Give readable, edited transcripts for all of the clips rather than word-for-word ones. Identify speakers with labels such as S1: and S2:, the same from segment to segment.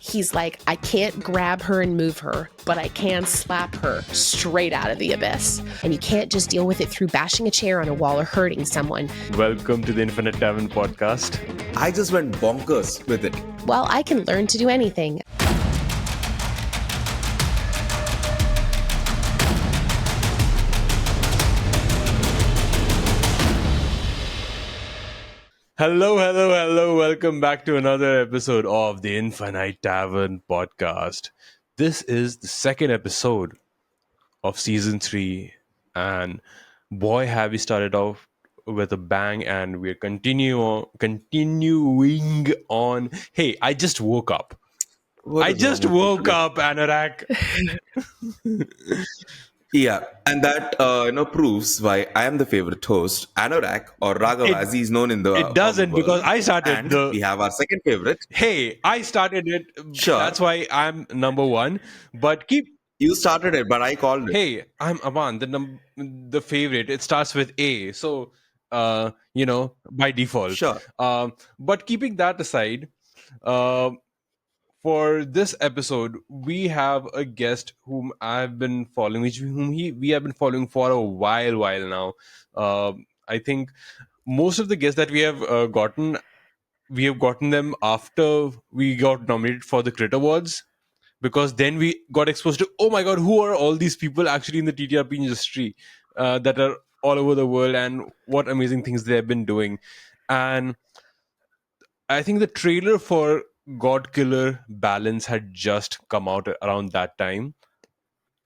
S1: He's like, I can't grab her and move her, but I can slap her straight out of the abyss. And you can't just deal with it through bashing a chair on a wall or hurting someone.
S2: Welcome to the Infinite Tavern podcast.
S3: I just went bonkers with it.
S1: Well, I can learn to do anything.
S2: Hello. Welcome back to another episode of the Infinite Tavern podcast. This is the second episode of season 3. And boy, have we started off with a bang, and we're continuing on. Hey, I just woke up. Anurag.
S3: Yeah, and that proves why I am the favorite host, Anorak, or Raghav, as he's known in the
S2: It doesn't, because I started
S3: and we have our second favorite.
S2: Hey, I started it.
S3: Sure.
S2: That's why I'm number one. But
S3: You started it, but I called it.
S2: Hey, I'm Amaan, the favorite. It starts with A. So, by default.
S3: Sure.
S2: But keeping that aside, for this episode, we have a guest whom I've been following, we have been following for a while now. I think most of the guests that we have gotten them after we got nominated for the Crit Awards, because then we got exposed to, oh my god, who are all these people actually in the TTRP industry that are all over the world, and what amazing things they have been doing. And I think the trailer for God Killer Balance had just come out around that time,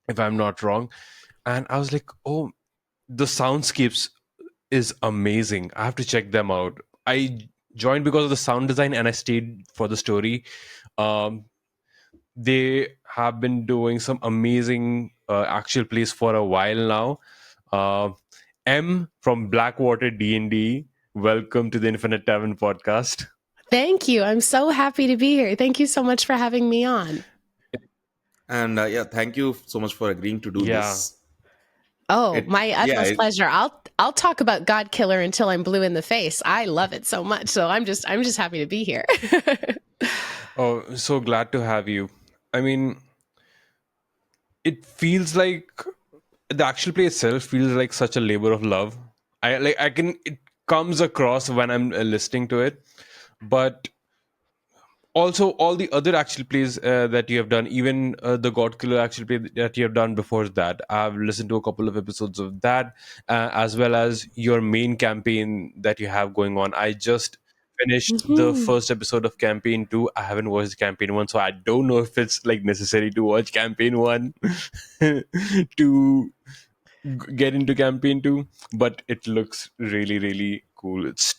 S2: if I'm not wrong. And I was like, oh, the soundscapes is amazing. I have to check them out. I joined because of the sound design, and I stayed for the story. They have been doing some amazing actual plays for a while now. M from BlackwaterDnd, welcome to the Infinite Tavern podcast.
S1: Thank you. I'm so happy to be here. Thank you so much for having me on.
S3: And thank you so much for agreeing to do this.
S1: Oh, my utmost pleasure. I'll talk about God Killer until I'm blue in the face. I love it so much. So I'm just happy to be here.
S2: Oh, so glad to have you. I mean, it feels like the actual play itself feels like such a labor of love. It comes across when I'm listening to it. But also all the other actual plays that you have done, even the God Killer actual play that you have done before that, I've listened to a couple of episodes of that, as well as your main campaign that you have going on. I just finished the first episode of campaign 2. I haven't watched campaign 1, so I don't know if it's like necessary to watch campaign 1 to get into campaign 2, but it looks really, really cool. It's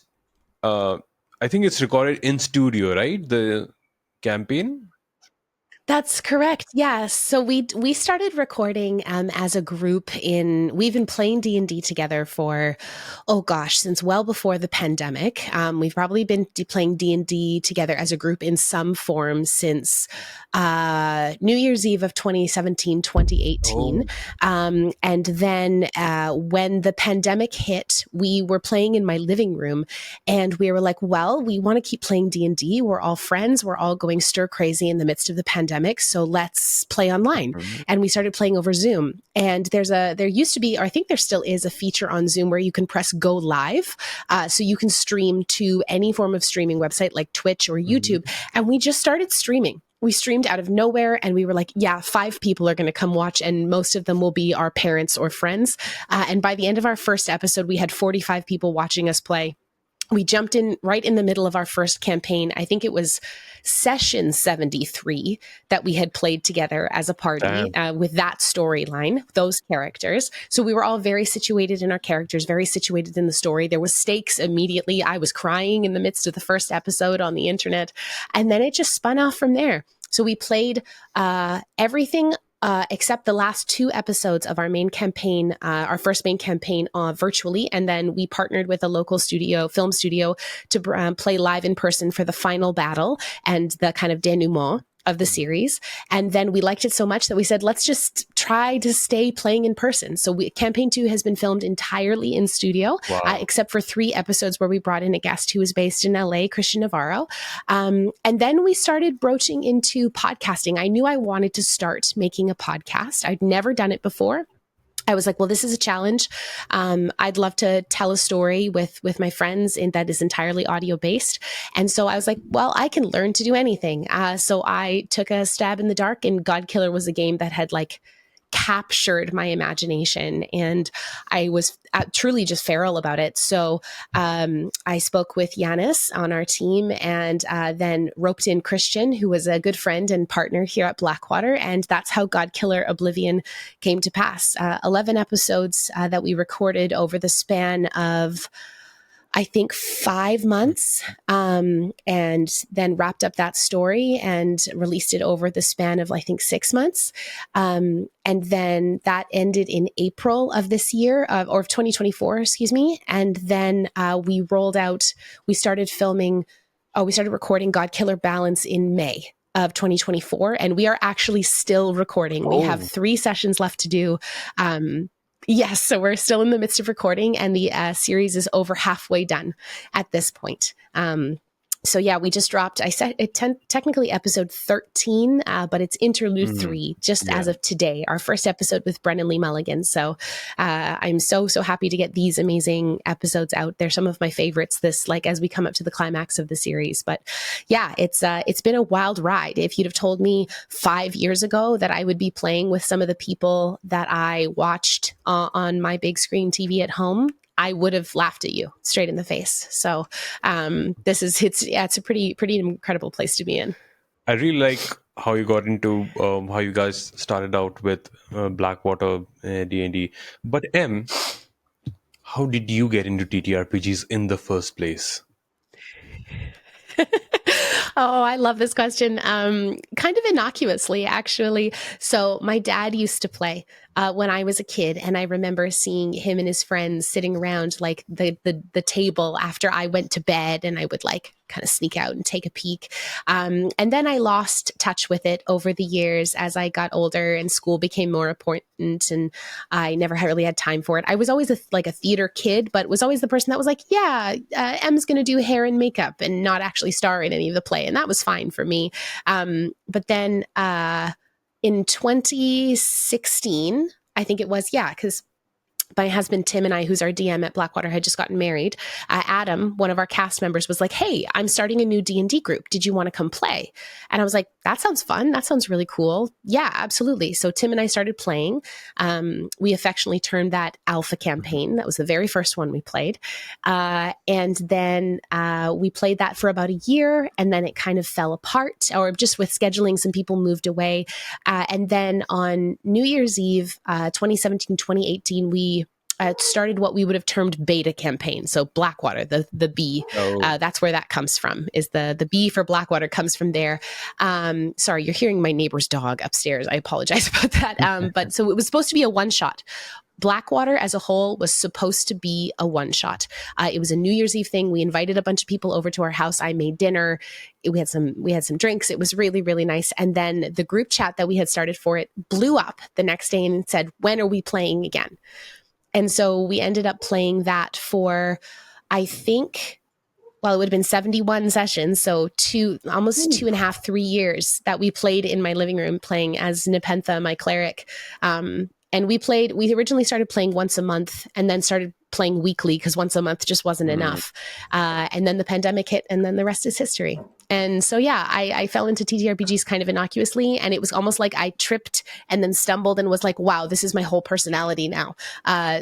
S2: I think it's recorded in studio, right? The campaign?
S1: That's correct. Yes. So we started recording as a group we've been playing D&D together for, since well before the pandemic. We've probably been playing D&D together as a group in some form since New Year's Eve of 2017, 2018. And then when the pandemic hit, we were playing in my living room, and we were like, well, we want to keep playing D&D. We're all friends. We're all going stir crazy in the midst of the pandemic. So let's play online. And we started playing over Zoom. And there used to be, or I think there still is, a feature on Zoom where you can press go live. So you can stream to any form of streaming website like Twitch or YouTube. And we just started streaming. We streamed out of nowhere, and we were like, 5 people are going to come watch, and most of them will be our parents or friends. And by the end of our first episode, we had 45 people watching us play. We jumped in right in the middle of our first campaign. I think it was session 73 that we had played together as a party with that storyline, those characters. So we were all very situated in our characters, very situated in the story. There was stakes immediately. I was crying in the midst of the first episode on the internet. And then it just spun off from there. So we played everything except the last 2 episodes of our main campaign, our first main campaign virtually. And then we partnered with a local film studio to play live in person for the final battle and the kind of denouement. the series. And then we liked it so much that we said, let's just try to stay playing in person. So campaign 2 has been filmed entirely in studio,
S2: Wow.
S1: except for 3 episodes where we brought in a guest who was based in LA, Christian Navarro. And then we started broaching into podcasting. I knew I wanted to start making a podcast. I'd never done it before. I was like, well, this is a challenge. I'd love to tell a story with my friends that is entirely audio based. And so I was like, well, I can learn to do anything. So I took a stab in the dark, and God Killer was a game that had like captured my imagination, and I was truly just feral about it. So I spoke with Yanis on our team, and then roped in Christian, who was a good friend and partner here at Blackwater, and that's how God Killer Oblivion came to pass. 11 episodes that we recorded over the span of, I think, 5 months, and then wrapped up that story and released it over the span of, I think, 6 months. And then that ended in April of this year, or of 2024, excuse me. And then we started recording God Killer Balance in May of 2024. And we are actually still recording. We have 3 sessions left to do. Yes, so we're still in the midst of recording, and the series is over halfway done at this point. So yeah, we just dropped, I said it technically episode 13, but it's interlude 3 just as of today, our first episode with Brennan Lee Mulligan. So I'm so happy to get these amazing episodes out. They're some of my favorites as we come up to the climax of the series. But yeah, it's been a wild ride. If you'd have told me 5 years ago that I would be playing with some of the people that I watched on my big screen TV at home, I would have laughed at you straight in the face. So it's a pretty incredible place to be in.
S2: I really like how you got into how you guys started out with Blackwater D&D. But how did you get into TTRPGs in the first place?
S1: Oh, I love this question. Kind of innocuously, actually. So my dad used to play when I was a kid, and I remember seeing him and his friends sitting around like the table after I went to bed, and I would like kind of sneak out and take a peek. And then I lost touch with it over the years as I got older and school became more important, and I never really had time for it. I was always a theater kid, but was always the person that was like, yeah, M's going to do hair and makeup and not actually star in any of the play. And that was fine for me. But then in 2016, I think it was, because my husband, Tim, and I, who's our DM at Blackwater, had just gotten married. Adam, one of our cast members, was like, hey, I'm starting a new D&D group. Did you want to come play? And I was like, that sounds fun. That sounds really cool. Yeah, absolutely. So Tim and I started playing. We affectionately termed that Alpha Campaign. That was the very first one we played. And then we played that for about a year, and then it kind of fell apart, or just with scheduling, some people moved away. And then on New Year's Eve, 2017, 2018, we started what we would have termed beta campaign. So Blackwater, the B, that's where that comes from, is the B for Blackwater comes from there. Sorry, you're hearing my neighbor's dog upstairs. I apologize about that. But so it was supposed to be a one-shot. Blackwater as a whole was supposed to be a one-shot. It was a New Year's Eve thing. We invited a bunch of people over to our house. I made dinner. We had some drinks. It was really, really nice. And then the group chat that we had started for it blew up the next day and said, when are we playing again? And so we ended up playing that for, I think, it would have been 71 sessions. So almost 2.5, 3 years that we played in my living room playing as Nepentha, my cleric. And we originally started playing once a month, and then started playing weekly because once a month just wasn't enough. And then the pandemic hit, and then the rest is history. And so, yeah, I fell into TTRPGs kind of innocuously, and it was almost like I tripped and then stumbled and was like, wow, this is my whole personality now.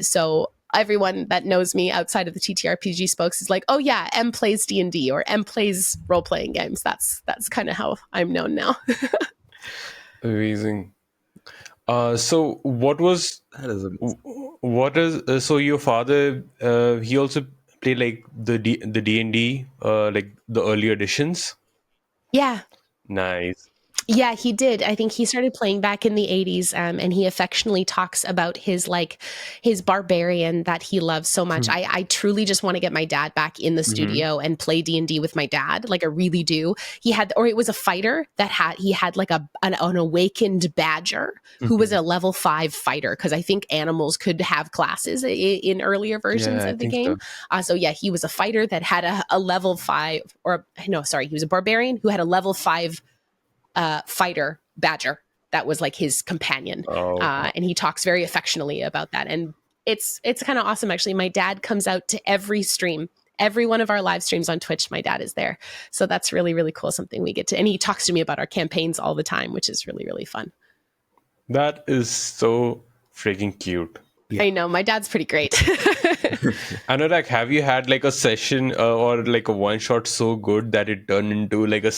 S1: So everyone that knows me outside of the TTRPG spokes is like, oh yeah, M plays D&D or M plays role-playing games. That's kind of how I'm known now.
S2: Amazing. So what was
S3: That is amazing.
S2: what is so your father he also played like the D&D like the early editions?
S1: Yeah.
S2: Nice.
S1: Yeah, he did. I think he started playing back in the 80s, and he affectionately talks about his barbarian that he loves so much. I truly just want to get my dad back in the
S2: Mm-hmm.
S1: studio and play D&D with my dad. Like I really do. Or it was a fighter that he had like an awakened badger who was a level 5 fighter, because I think animals could have classes in earlier versions
S2: Yeah, I
S1: of the
S2: think so.
S1: game. So yeah, he was a fighter that had a level 5, or no, sorry, he was a barbarian who had a level 5 fighter badger that was like his companion,
S2: Oh,
S1: and he talks very affectionately about that. And it's kind of awesome, actually. My dad comes out to every stream, every one of our live streams on Twitch. My dad is there, so that's really, really cool. Something we get to, and he talks to me about our campaigns all the time, which is really, really fun.
S2: that is so freaking cute.
S3: Yeah.
S1: I know my dad's pretty great.
S2: Anurag, have you had like a session or like a one shot so good that it turned into like a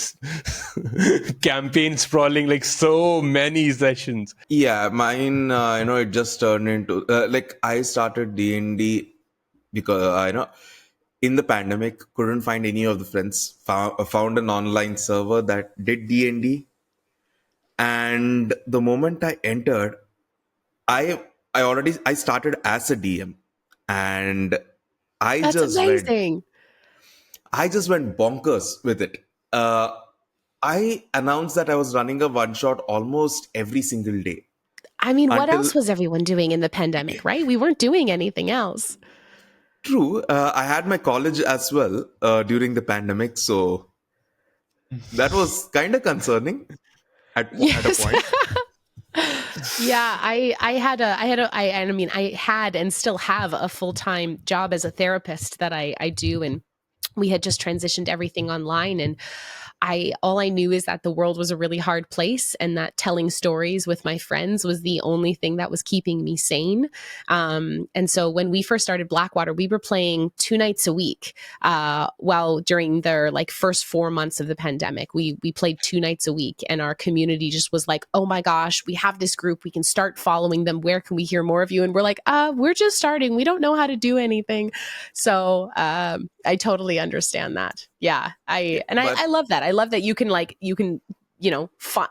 S2: campaign sprawling like so many sessions?
S3: Yeah, mine, it just turned into like I started D&D because in the pandemic couldn't find any of the friends. Found an online server that did D&D, and the moment I entered, I I started as a DM, and I
S1: That's
S3: just went
S1: amazing.
S3: I just went bonkers with it. Uh, I announced that I was running a one shot almost every single day
S1: I mean, what
S3: until
S1: else was everyone doing in the pandemic, right? We weren't doing anything else.
S3: true. I had my college as well during the pandemic, so that was kind of concerning at a
S1: Yes.
S3: point.
S1: Yeah, I mean, I had and still have a full-time job as a therapist that I do, and we had just transitioned everything online, and all I knew is that the world was a really hard place, and that telling stories with my friends was the only thing that was keeping me sane. And so when we first started Blackwater, we were playing 2 nights a week. While during the like first 4 months of the pandemic, we played 2 nights a week, and our community just was like, "Oh my gosh, we have this group. We can start following them. Where can we hear more of you?" And we're like, we're just starting. We don't know how to do anything." So I totally understand that. Yeah, I
S3: But
S1: love that. I love that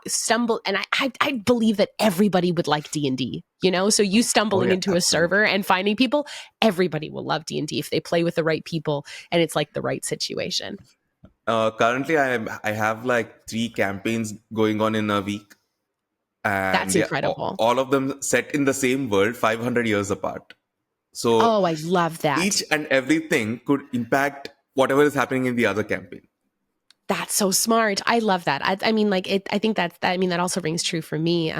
S1: stumble, and I believe that everybody would like D&D, so you
S3: oh
S1: stumbling
S3: yeah,
S1: into a server
S3: absolutely.
S1: and finding people, everybody will love D&D if they play with the right people and it's like the right situation.
S3: Currently, I have like 3 campaigns going on in a week, and
S1: That's
S3: yeah,
S1: incredible.
S3: all of them set in the same world, 500 years apart. So
S1: Oh, I love that.
S3: each and everything could impact whatever is happening in the other campaign.
S1: That's so smart. I love that. I mean, like I think I mean, that also rings true for me.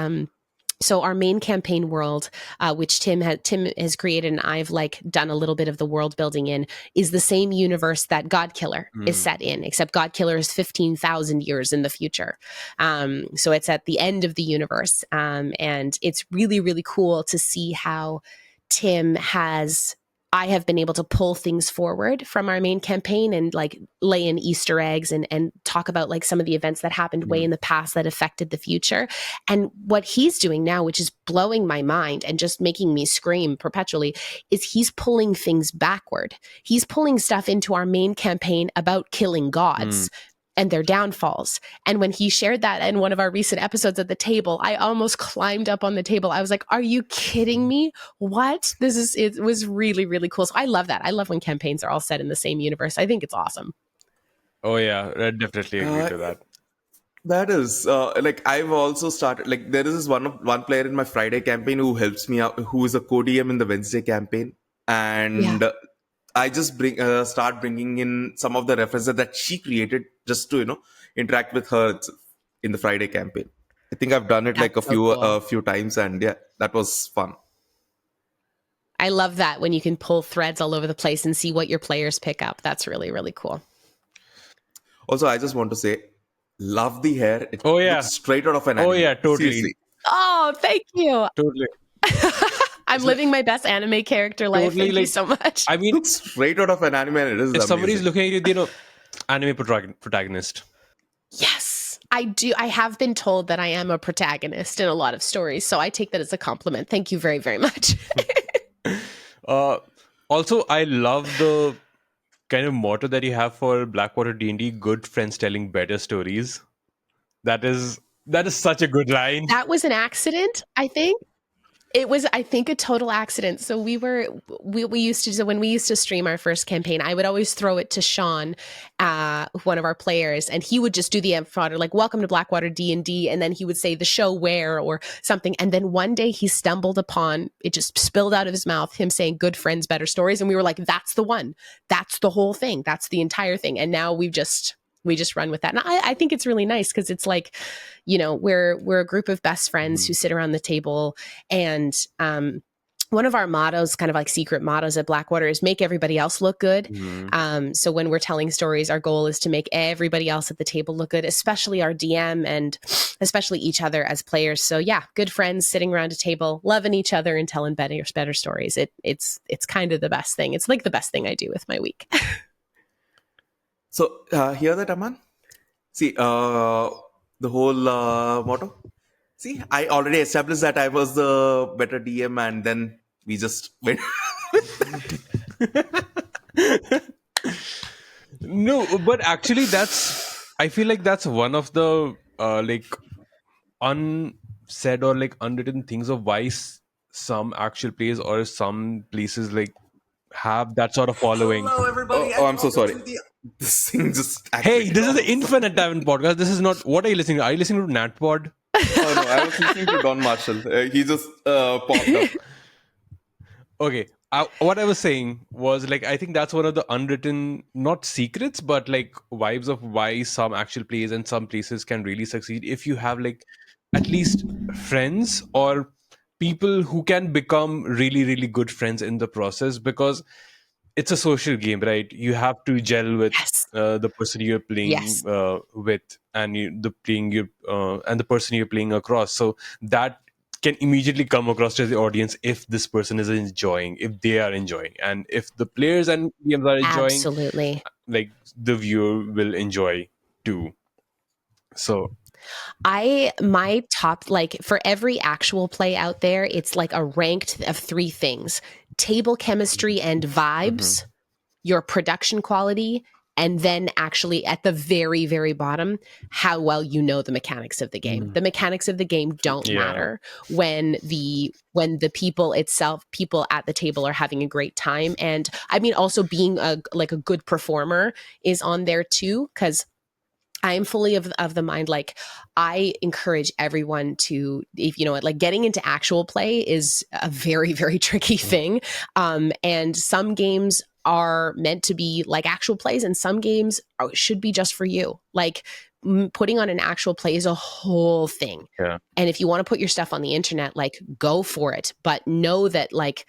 S1: So our main campaign world, which Tim has created, and I've like done a little bit of the world building in, is the same universe that Godkiller is
S2: Mm.
S1: set in, except Godkiller is 15,000 years in the future. So it's at the end of the universe, and it's really, really cool to see how Tim has. I have been able to pull things forward from our main campaign and like lay in Easter eggs and talk about like some of the events that happened way in the past that affected the future. And what he's doing now, which is blowing my mind and just making me scream perpetually, is he's pulling things backward. He's pulling stuff into our main campaign about killing
S2: Mm.
S1: gods and their downfalls. And when he shared that in one of our recent episodes at the table, I almost climbed up on the table. I was like, "Are you kidding me? What? It was really, really cool." So I love that. I love when campaigns are all set in the same universe. I think it's awesome.
S2: Oh yeah, I definitely agree
S3: Uh,
S2: to that.
S3: that is like I've also started like there is this one player in my Friday campaign who helps me out, who is a co-DM in the Wednesday campaign,
S1: Yeah.
S3: and I just start bringing in some of the references that she created just to interact with her in the Friday campaign. I think I've done it
S1: That's
S3: like a
S1: so cool.
S3: few times, and yeah, that was fun.
S1: I love that when you can pull threads all over the place and see what your players pick up. That's really, really cool.
S3: Also, I just want to say, love the hair. It
S2: Oh
S3: looks
S2: yeah.
S3: straight out of an
S2: Oh
S3: anime.
S2: yeah, totally.
S3: Seriously,
S1: Oh, thank you.
S2: Totally.
S1: I'm living my best anime character life.
S2: Totally
S1: Thank you
S2: like
S1: so much.
S2: I mean,
S3: looks straight out of an anime, and it is
S2: if somebody's
S3: amazing.
S2: looking at you, anime protagonist.
S1: Yes, I do. I have been told that I am a protagonist in a lot of stories, so I take that as a compliment. Thank you very, very much.
S2: Uh Also I love the kind of motto that you have for Blackwater D&D, good friends telling better stories. That is That is such a good line.
S1: That was an accident, I think. It was, I think, a total accident. So we used to, so when we used to stream our first campaign, I would always throw it to Sean, one of our players, and he would just do the fodder, like, welcome to Blackwater D&D. And then he would say the show where or something. And then one day he stumbled upon, it just spilled out of his mouth, him saying good friends, better stories. And we were like, that's the one. That's the whole thing. That's the entire thing. And now we just run with that. And I think it's really nice because it's like, you know, we're a group of best friends who sit around the table, and one of our mottos, kind of like secret mottos at Blackwater, is make everybody else look good. So when we're telling stories, our goal is to make everybody else at the table look good, especially our DM and especially each other as players. So yeah, good friends sitting around a table, loving each other and telling better stories. It's kind of the best thing. It's like the best thing I do with my week.
S3: So hear that, Amaan? See, the whole motto. See, I already established that I was the better DM, and then we just went.
S2: No, but actually, I feel like that's one of the like unsaid or like unwritten things of why some actual plays or some places like have that sort of following.
S3: Hello, everybody. Oh, I'm so sorry. This thing just.
S2: Hey, this is the Infinite Tavern podcast. This is not. What are you listening to? Are you listening to Natpod?
S3: Oh no, I was listening to Don Marshall. He just popped up.
S2: Okay. What I was saying was like I think that's one of the unwritten, not secrets, but like vibes of why some actual plays and some places can really succeed if you have like at least friends or people who can become really, really good friends in the process, because it's a social game, right? You have to gel with
S1: Yes.
S2: the person you're playing with, and and the person you're playing across. So that can immediately come across to the audience if this person is enjoying, if they are enjoying, and if the players and DMs are enjoying,
S1: Absolutely.
S2: like the viewer will enjoy too. So
S1: my top, like for every actual play out there, it's like a ranked of 3 things: table chemistry and vibes, your production quality, and then actually at the very, very bottom, how well you know the mechanics of the game. The mechanics of the game don't matter when the people at the table are having a great time. And I mean, also being a good performer is on there too, because I am fully of the mind, like, I encourage everyone to, if you know what, like getting into actual play is a very, very tricky thing. And some games are meant to be like actual plays, and some games should be just for you. Like putting on an actual play is a whole thing.
S2: Yeah.
S1: And if you want to put your stuff on the internet, like go for it. But know that like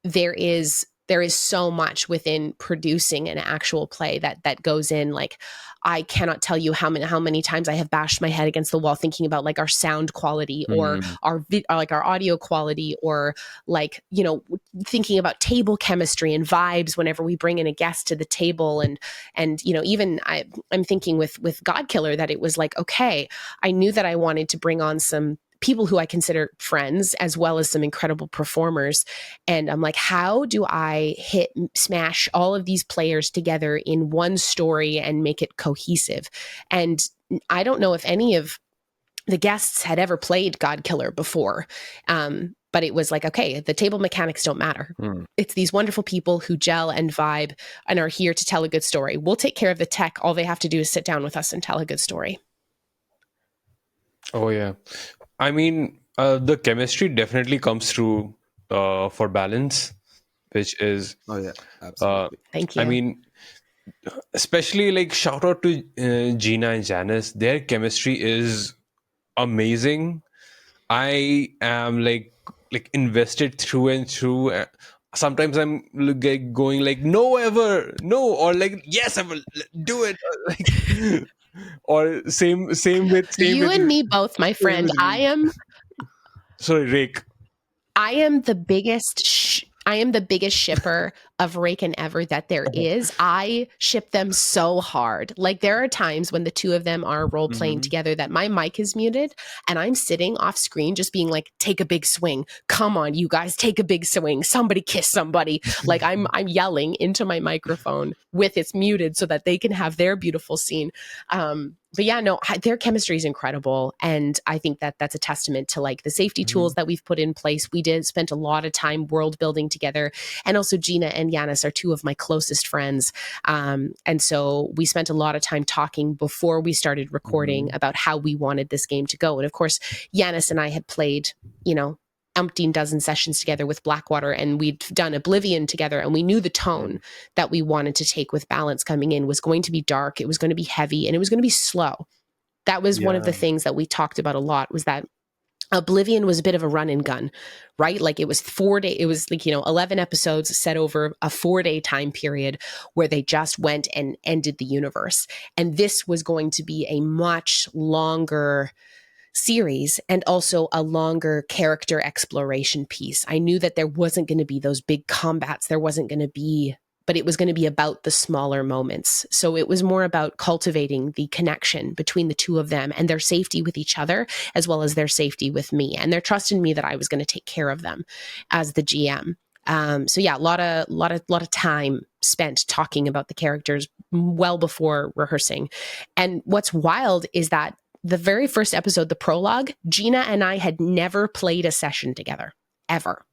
S1: there is so much within producing an actual play that goes in. Like, I cannot tell you how many times I have bashed my head against the wall thinking about like our sound quality or our audio quality, or like, you know, thinking about table chemistry and vibes whenever we bring in a guest to the table. And you know, even I'm thinking with Godkiller that it was like, okay, I knew that I wanted to bring on some people who I consider friends, as well as some incredible performers. And I'm like, how do I smash all of these players together in one story and make it cohesive? And I don't know if any of the guests had ever played Godkiller before. But it was like, okay, the table mechanics don't matter. It's these wonderful people who gel and vibe and are here to tell a good story. We'll take care of the tech. All they have to do is sit down with us and tell a good story.
S2: Oh yeah. I mean, the chemistry definitely comes through for balance, which is.
S3: Oh yeah, absolutely.
S1: Thank you.
S2: I mean, especially like shout out to Gina and Janice. Their chemistry is amazing. I am like invested through and through. Sometimes I'm going like no, or like yes, I will do it. Like, or same with
S1: you and me both, my friend.
S2: Sorry, Rake.
S1: I am the biggest shipper of Rake and Ever that there is. I ship them so hard. Like there are times when the two of them are role playing together that my mic is muted and I'm sitting off screen just being like, take a big swing. Come on, you guys, take a big swing. Somebody kiss somebody. Like I'm yelling into my microphone with it's muted so that they can have their beautiful scene. yeah, no, their chemistry is incredible. And I think that that's a testament to like the safety tools that we've put in place. We did spend a lot of time world building together. And also Gina and Yanis are two of my closest friends. And so we spent a lot of time talking before we started recording about how we wanted this game to go. And of course, Yanis and I had played, umpteen dozen sessions together with Blackwater, and we'd done Oblivion together, and we knew the tone that we wanted to take with Balance coming in was going to be dark, it was going to be heavy, and it was going to be slow. That was one of the things that we talked about a lot, was that Oblivion was a bit of a run and gun, right? Like it was 4 days, it was like, 11 episodes set over a 4-day time period where they just went and ended the universe. And this was going to be a much longer series and also a longer character exploration piece. I knew that there wasn't going to be those big combats. There wasn't going to be, but it was going to be about the smaller moments. So it was more about cultivating the connection between the two of them and their safety with each other, as well as their safety with me, and their trust in me that I was going to take care of them as the GM. So yeah, a lot of time spent talking about the characters well before rehearsing. And what's wild is that the very first episode, the prologue, Gina and I had never played a session together, ever.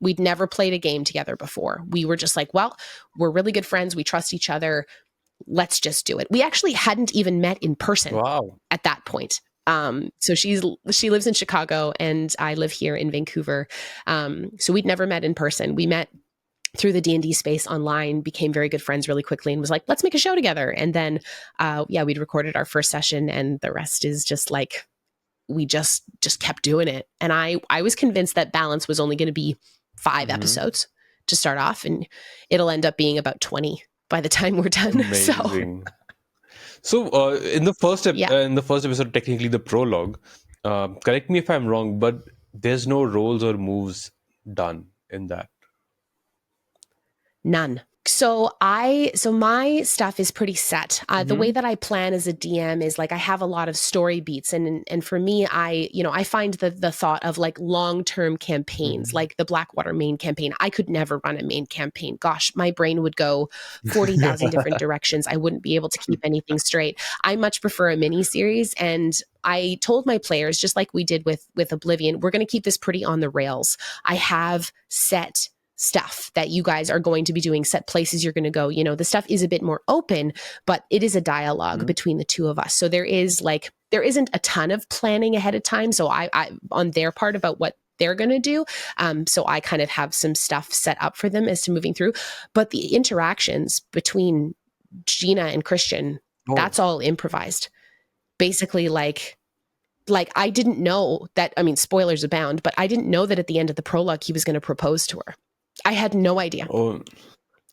S1: We'd never played a game together before. We were just like, well, we're really good friends. We trust each other. Let's just do it. We actually hadn't even met in person at that point. So she lives in Chicago and I live here in Vancouver. So we'd never met in person. We met through the D&D space online, became very good friends really quickly, and was like, let's make a show together. And then, we'd recorded our first session, and the rest is just like, we just kept doing it. And I was convinced that Balance was only going to be 5 episodes to start off, and it'll end up being about 20 by the time we're done.
S2: Amazing. So in the first episode, technically the prologue, correct me if I'm wrong, but there's no roles or moves done in that.
S1: None. So my stuff is pretty set. The way that I plan as a DM is like I have a lot of story beats, and for me, I find the thought of like long-term campaigns, like the Blackwater main campaign. I could never run a main campaign. Gosh, my brain would go 40,000 different directions. I wouldn't be able to keep anything straight. I much prefer a mini series, and I told my players, just like we did with Oblivion, we're going to keep this pretty on the rails. I have set stuff that you guys are going to be doing, set places you're going to go. The stuff is a bit more open, but it is a dialogue between the two of us. So there isn't a ton of planning ahead of time. So I on their part about what they're going to do. So I kind of have some stuff set up for them as to moving through, but the interactions between Gina and Christian, that's all improvised. Basically, like I didn't know that, spoilers abound, but I didn't know that at the end of the prologue, he was going to propose to her. I had no idea.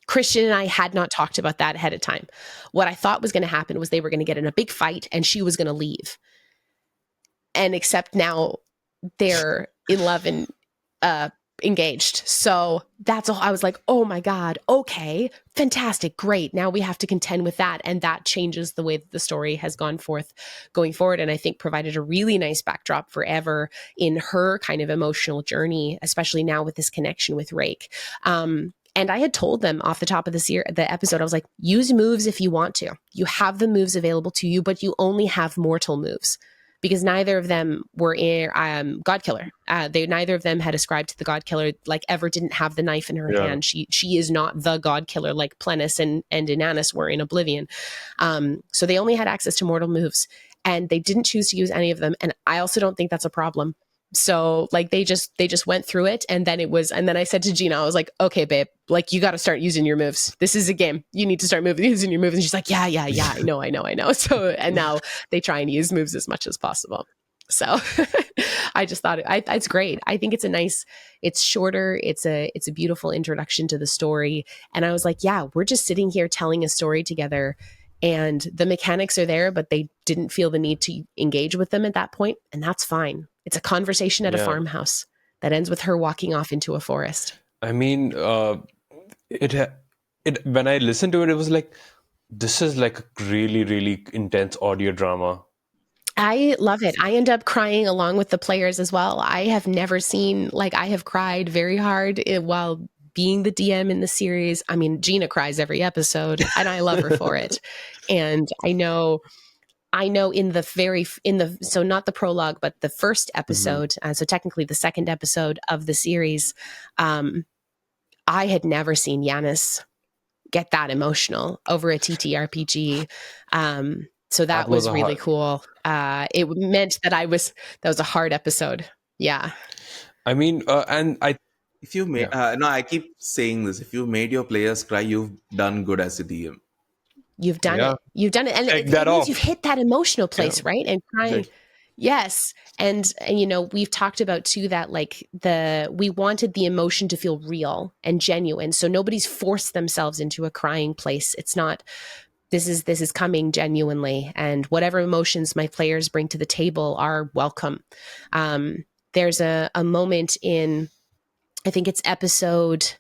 S1: Christian and I had not talked about that ahead of time. What I thought was going to happen was they were going to get in a big fight and she was going to leave. And except now they're in love and engaged. So that's all. I was like, oh my God, okay, fantastic, great. Now we have to contend with that. And that changes the way that the story has going forward. And I think provided a really nice backdrop for Ever in her kind of emotional journey, especially now with this connection with Rake. And I had told them off the top of the episode, I was like, use moves if you want to. You have the moves available to you, but you only have mortal moves. Because neither of them were in God Killer. Neither of them had ascribed to the God Killer. Like Ever didn't have the knife in her hand. She is not the God Killer like Plenus and Inanis were in Oblivion. So they only had access to mortal moves, and they didn't choose to use any of them. And I also don't think that's a problem. So like they just went through it, and then I said to Gina, I was like, okay, babe, like you got to start using your moves. This is a game. You need to start using your moves. And she's like, yeah, I know. So, and now they try and use moves as much as possible. So I just thought it's great. I think it's shorter. It's a beautiful introduction to the story. And I was like, yeah, we're just sitting here telling a story together, and the mechanics are there, but they didn't feel the need to engage with them at that point. And that's fine. It's a conversation at a farmhouse that ends with her walking off into a forest.
S2: I mean, when I listened to it, it was like, this is like a really, really intense audio drama.
S1: I love it. I end up crying along with the players as well. I have never seen, I have cried very hard while being the DM in the series. I mean, Gina cries every episode, and I love her for it. And I know I know so not the prologue, but the first episode, so technically the second episode of the series, I had never seen Yanis get that emotional over a TTRPG. So that
S2: was
S1: was
S2: a
S1: really
S2: hard.
S1: cool. It meant that was a hard episode. Yeah.
S2: I mean, and I
S3: If you made,
S2: yeah
S3: no, I keep saying this. If you made your players cry, you've done good as a DM.
S1: You've done
S2: yeah
S1: it. You've done it. And
S2: check
S1: it
S2: that
S1: means you've
S2: off.
S1: hit that emotional
S2: Yeah,
S1: place, right? And crying.
S2: exactly.
S1: Yes. And you know, we've talked about too that like we wanted the emotion to feel real and genuine. So nobody's forced themselves into a crying place. It's not, this is coming genuinely. And whatever emotions my players bring to the table are welcome. There's a moment in, I think it's episode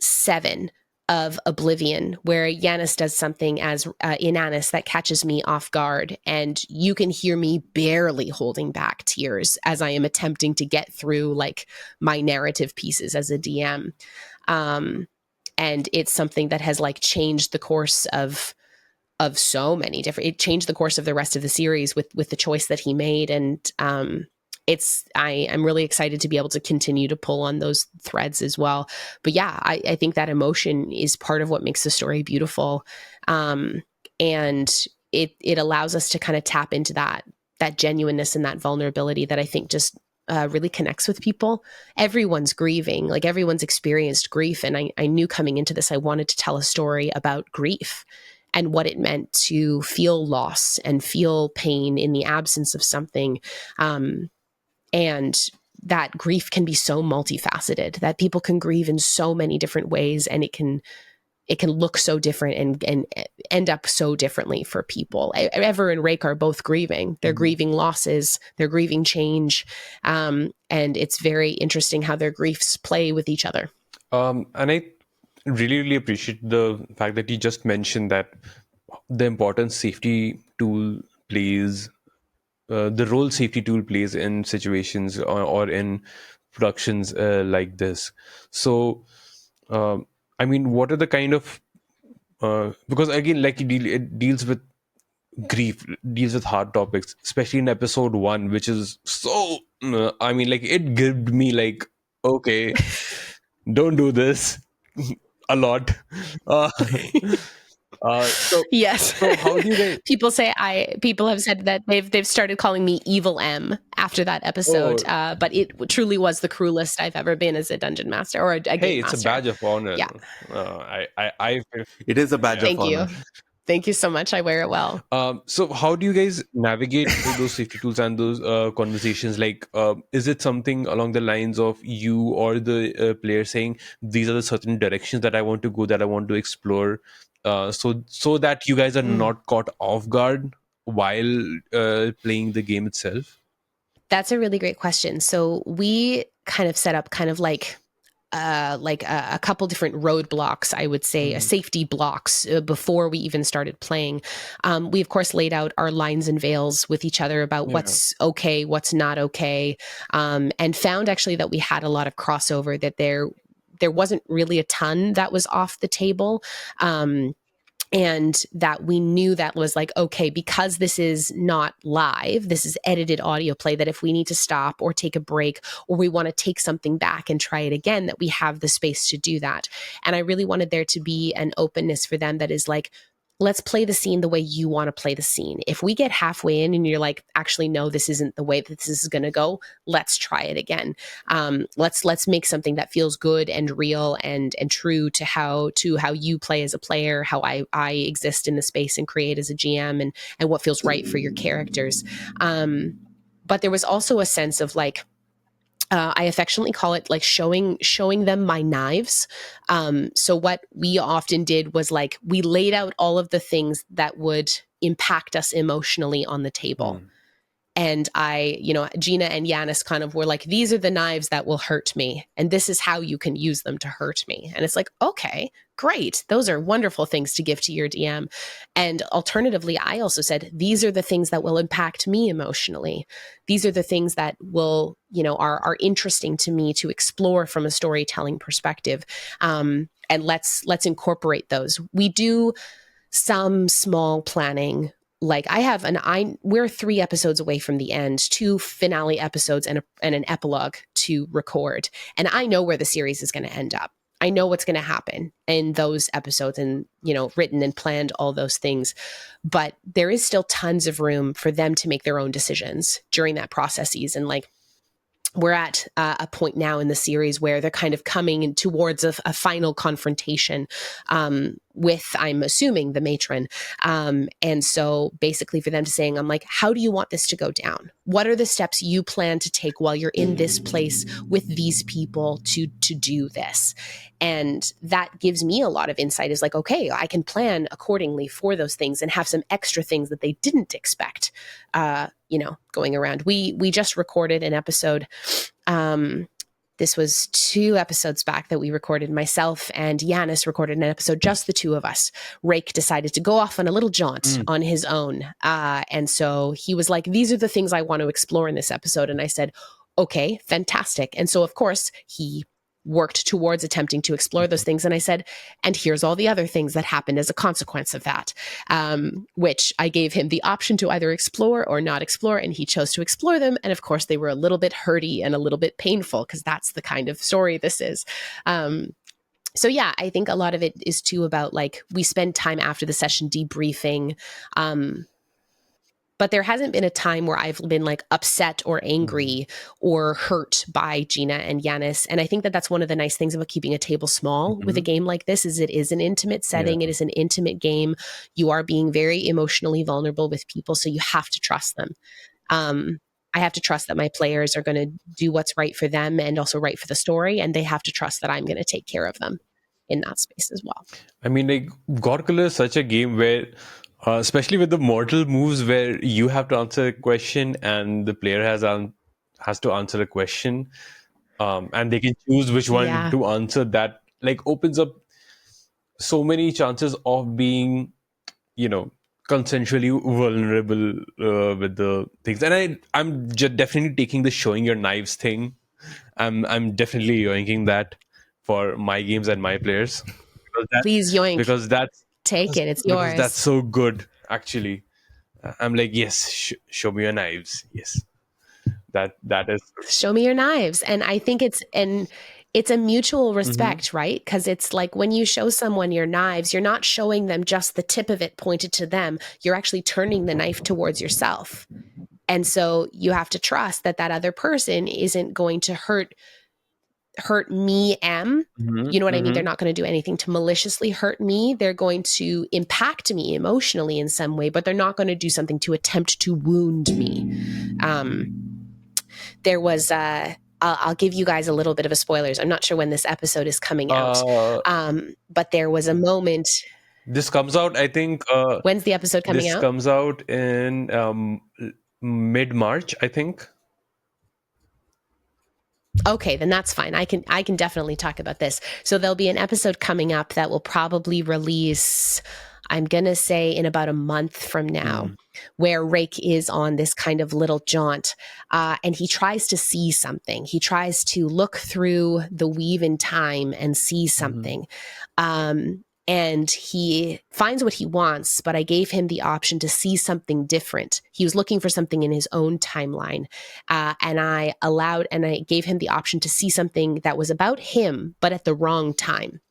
S1: 7 of Oblivion, where Yanis does something as in Annis that catches me off guard, and you can hear me barely holding back tears as I am attempting to get through like my narrative pieces as a DM. And it's something that has like changed the course of so many different. It changed the course of the rest of the series with the choice that he made, and I'm really excited to be able to continue to pull on those threads as well. But yeah, I think that emotion is part of what makes the story beautiful, and it allows us to kind of tap into that genuineness and that vulnerability that I think just really connects with people. Everyone's grieving, like everyone's experienced grief, and I knew coming into this I wanted to tell a story about grief and what it meant to feel loss and feel pain in the absence of something. And that grief can be so multifaceted, that people can grieve in so many different ways, and it can look so different and end up so differently for people. Ever and Rake are both grieving. They're grieving losses, they're grieving change. And it's very interesting how their griefs play with each other.
S2: And I really appreciate the fact that you just mentioned that the important safety tool plays the role safety tool plays in situations or in productions like this. So I mean, what are the kind of because again, like it deals with grief, deals with hard topics, especially in episode 1, which is so I mean, like it gave me like, okay, don't do this a lot. uh, so
S1: Yes.
S2: how do you guys
S1: People have said that they've started calling me Evil M after that episode.
S2: oh
S1: But it truly was the cruelest I've ever been as a dungeon master or a
S2: hey,
S1: game
S2: it's a
S1: master.
S2: badge of honor.
S1: Yeah.
S2: I
S3: It is a badge
S2: yeah.
S3: of
S1: Thank you.
S3: honor.
S1: Thank you so much. I wear it well.
S2: So how do you guys navigate those safety tools and those conversations? Like, is it something along the lines of you or the player saying these are the certain directions that I want to go, that I want to explore, so that you guys are not caught off guard while playing the game itself?
S1: That's a really great question. So we kind of set up kind of like a couple different roadblocks, I would say, safety blocks before we even started playing. We, of course, laid out our lines and veils with each other about what's okay, what's not okay, and found actually that we had a lot of crossover, that there wasn't really a ton that was off the table. And that we knew that was like, okay, because this is not live, this is edited audio play, that if we need to stop or take a break, or we want to take something back and try it again, that we have the space to do that. And I really wanted there to be an openness for them that is like, let's play the scene the way you want to play the scene. If we get halfway in and you're like, actually, no, this isn't the way that this is going to go, let's try it again. Let's make something that feels good and real and true to how you play as a player, how I exist in the space and create as a GM, and what feels right for your characters. But there was also a sense of like, I affectionately call it like showing them my knives. So what we often did was like, we laid out all of the things that would impact us emotionally on the table. And Gina and Yanis kind of were like, these are the knives that will hurt me, and this is how you can use them to hurt me. And it's like, okay, great. Those are wonderful things to give to your DM. And alternatively, I also said, these are the things that will impact me emotionally. These are the things that will, are interesting to me to explore from a storytelling perspective. And let's incorporate those. We do some small planning like we're 3 episodes away from the end, 2 finale episodes and an epilogue to record. And I know where the series is going to end up. I know what's going to happen in those episodes and, written and planned all those things. But there is still tons of room for them to make their own decisions during that processes. And like, we're at a point now in the series where they're kind of coming towards a final confrontation with, I'm assuming, the matron. And so basically for them to saying, I'm like, how do you want this to go down? What are the steps you plan to take while you're in this place with these people to do this? And that gives me a lot of insight, is like, okay, I can plan accordingly for those things and have some extra things that they didn't expect, going around. We just recorded an episode. This was 2 episodes back that we recorded. Myself and Yanis recorded an episode, just the 2 of us. Rake decided to go off on a little jaunt on his own. And so he was like, these are the things I want to explore in this episode. And I said, okay, fantastic. And so, of course, he worked towards attempting to explore those things. And I said, and here's all the other things that happened as a consequence of that, which I gave him the option to either explore or not explore. And he chose to explore them. And of course, they were a little bit hurty and a little bit painful, because that's the kind of story this is. So yeah, I think a lot of it is too about, like, we spend time after the session debriefing. But there hasn't been a time where I've been like upset or angry or hurt by Gina and Yanis. And I think that that's one of the nice things about keeping a table small with a game like this, is it is an intimate setting. It is an intimate game. You are being very emotionally vulnerable with people. So you have to trust them. I have to trust that my players are going to do what's right for them and also right for the story. And they have to trust that I'm going to take care of them in that space as well.
S2: I mean, like, God Killer is such a game where, especially with the mortal moves, where you have to answer a question and the player has to answer a question, and they can choose which one to answer. That like opens up so many chances of being, consensually vulnerable with the things. And I'm definitely taking the showing your knives thing. I'm definitely yoinking that for my games and my players.
S1: Please yoink.
S2: Because that's
S1: take it. It's
S2: because
S1: yours.
S2: That's so good, actually. I'm like, yes, show me your knives. Yes, that is.
S1: Show me your knives. And I think it's a mutual respect, right? Because it's like, when you show someone your knives, you're not showing them just the tip of it pointed to them. You're actually turning the knife towards yourself. And so you have to trust that other person isn't going to hurt me, you know what I mean? They're not going to do anything to maliciously hurt me. They're going to impact me emotionally in some way, but they're not going to do something to attempt to wound me. There was I'll give you guys a little bit of a spoilers. I'm not sure when this episode is coming out, but there was a moment.
S2: This comes out, I think.
S1: When's the episode coming out?
S2: This comes out in mid-March, I think.
S1: Okay, then that's fine. I can definitely talk about this. So there'll be an episode coming up that will probably release, I'm going to say, in about a month from now, where Rake is on this kind of little jaunt, and he tries to see something. He tries to look through the weave in time and see something. And he finds what he wants, but I gave him the option to see something different. He was looking for something in his own timeline. And I gave him the option to see something that was about him, but at the wrong time.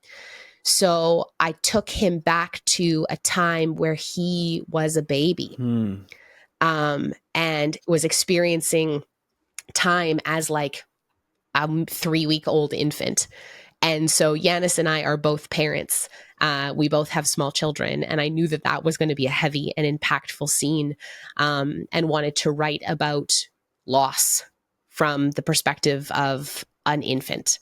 S1: So I took him back to a time where he was a baby, and was experiencing time as like a 3-week-old infant. And so Yanis and I are both parents. We both have small children. And I knew that was going to be a heavy and impactful scene, and wanted to write about loss from the perspective of an infant.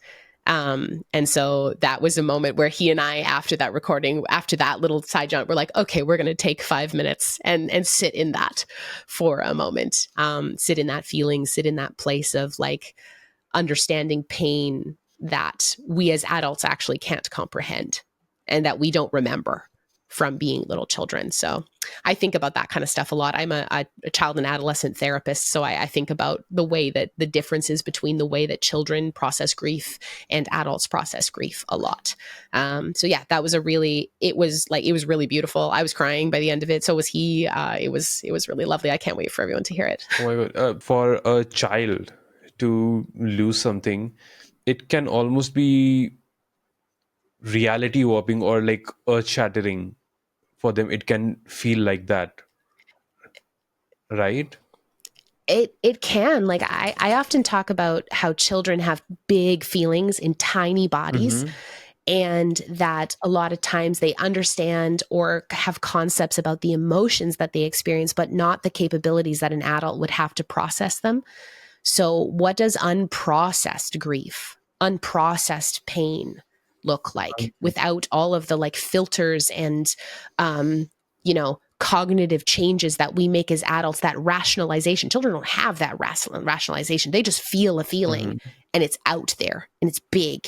S1: And so that was a moment where he and I, after that recording, after that little side jaunt, we're like, okay, we're going to take 5 minutes and sit in that for a moment, sit in that feeling, sit in that place of like understanding pain that we as adults actually can't comprehend and that we don't remember from being little children. So I think about that kind of stuff a lot. I'm a child and adolescent therapist, so I think about the way that the differences between the way that children process grief and adults process grief a lot. So yeah, that was it was really beautiful. I was crying by the end of it. So was he. It was really lovely. I can't wait for everyone to hear it.
S2: Oh my God. For a child to lose something, it can almost be reality warping or like earth shattering for them. It can feel like that, right?
S1: It can. Like I often talk about how children have big feelings in tiny bodies,
S2: Mm-hmm.
S1: and that a lot of times they understand or have concepts about the emotions that they experience, but not the capabilities that an adult would have to process them. So what does unprocessed grief, unprocessed pain look like without all of the like filters and, cognitive changes that we make as adults, that rationalization? Children don't have that rationalization. They just feel a feeling
S2: Mm-hmm.
S1: and it's out there and it's big.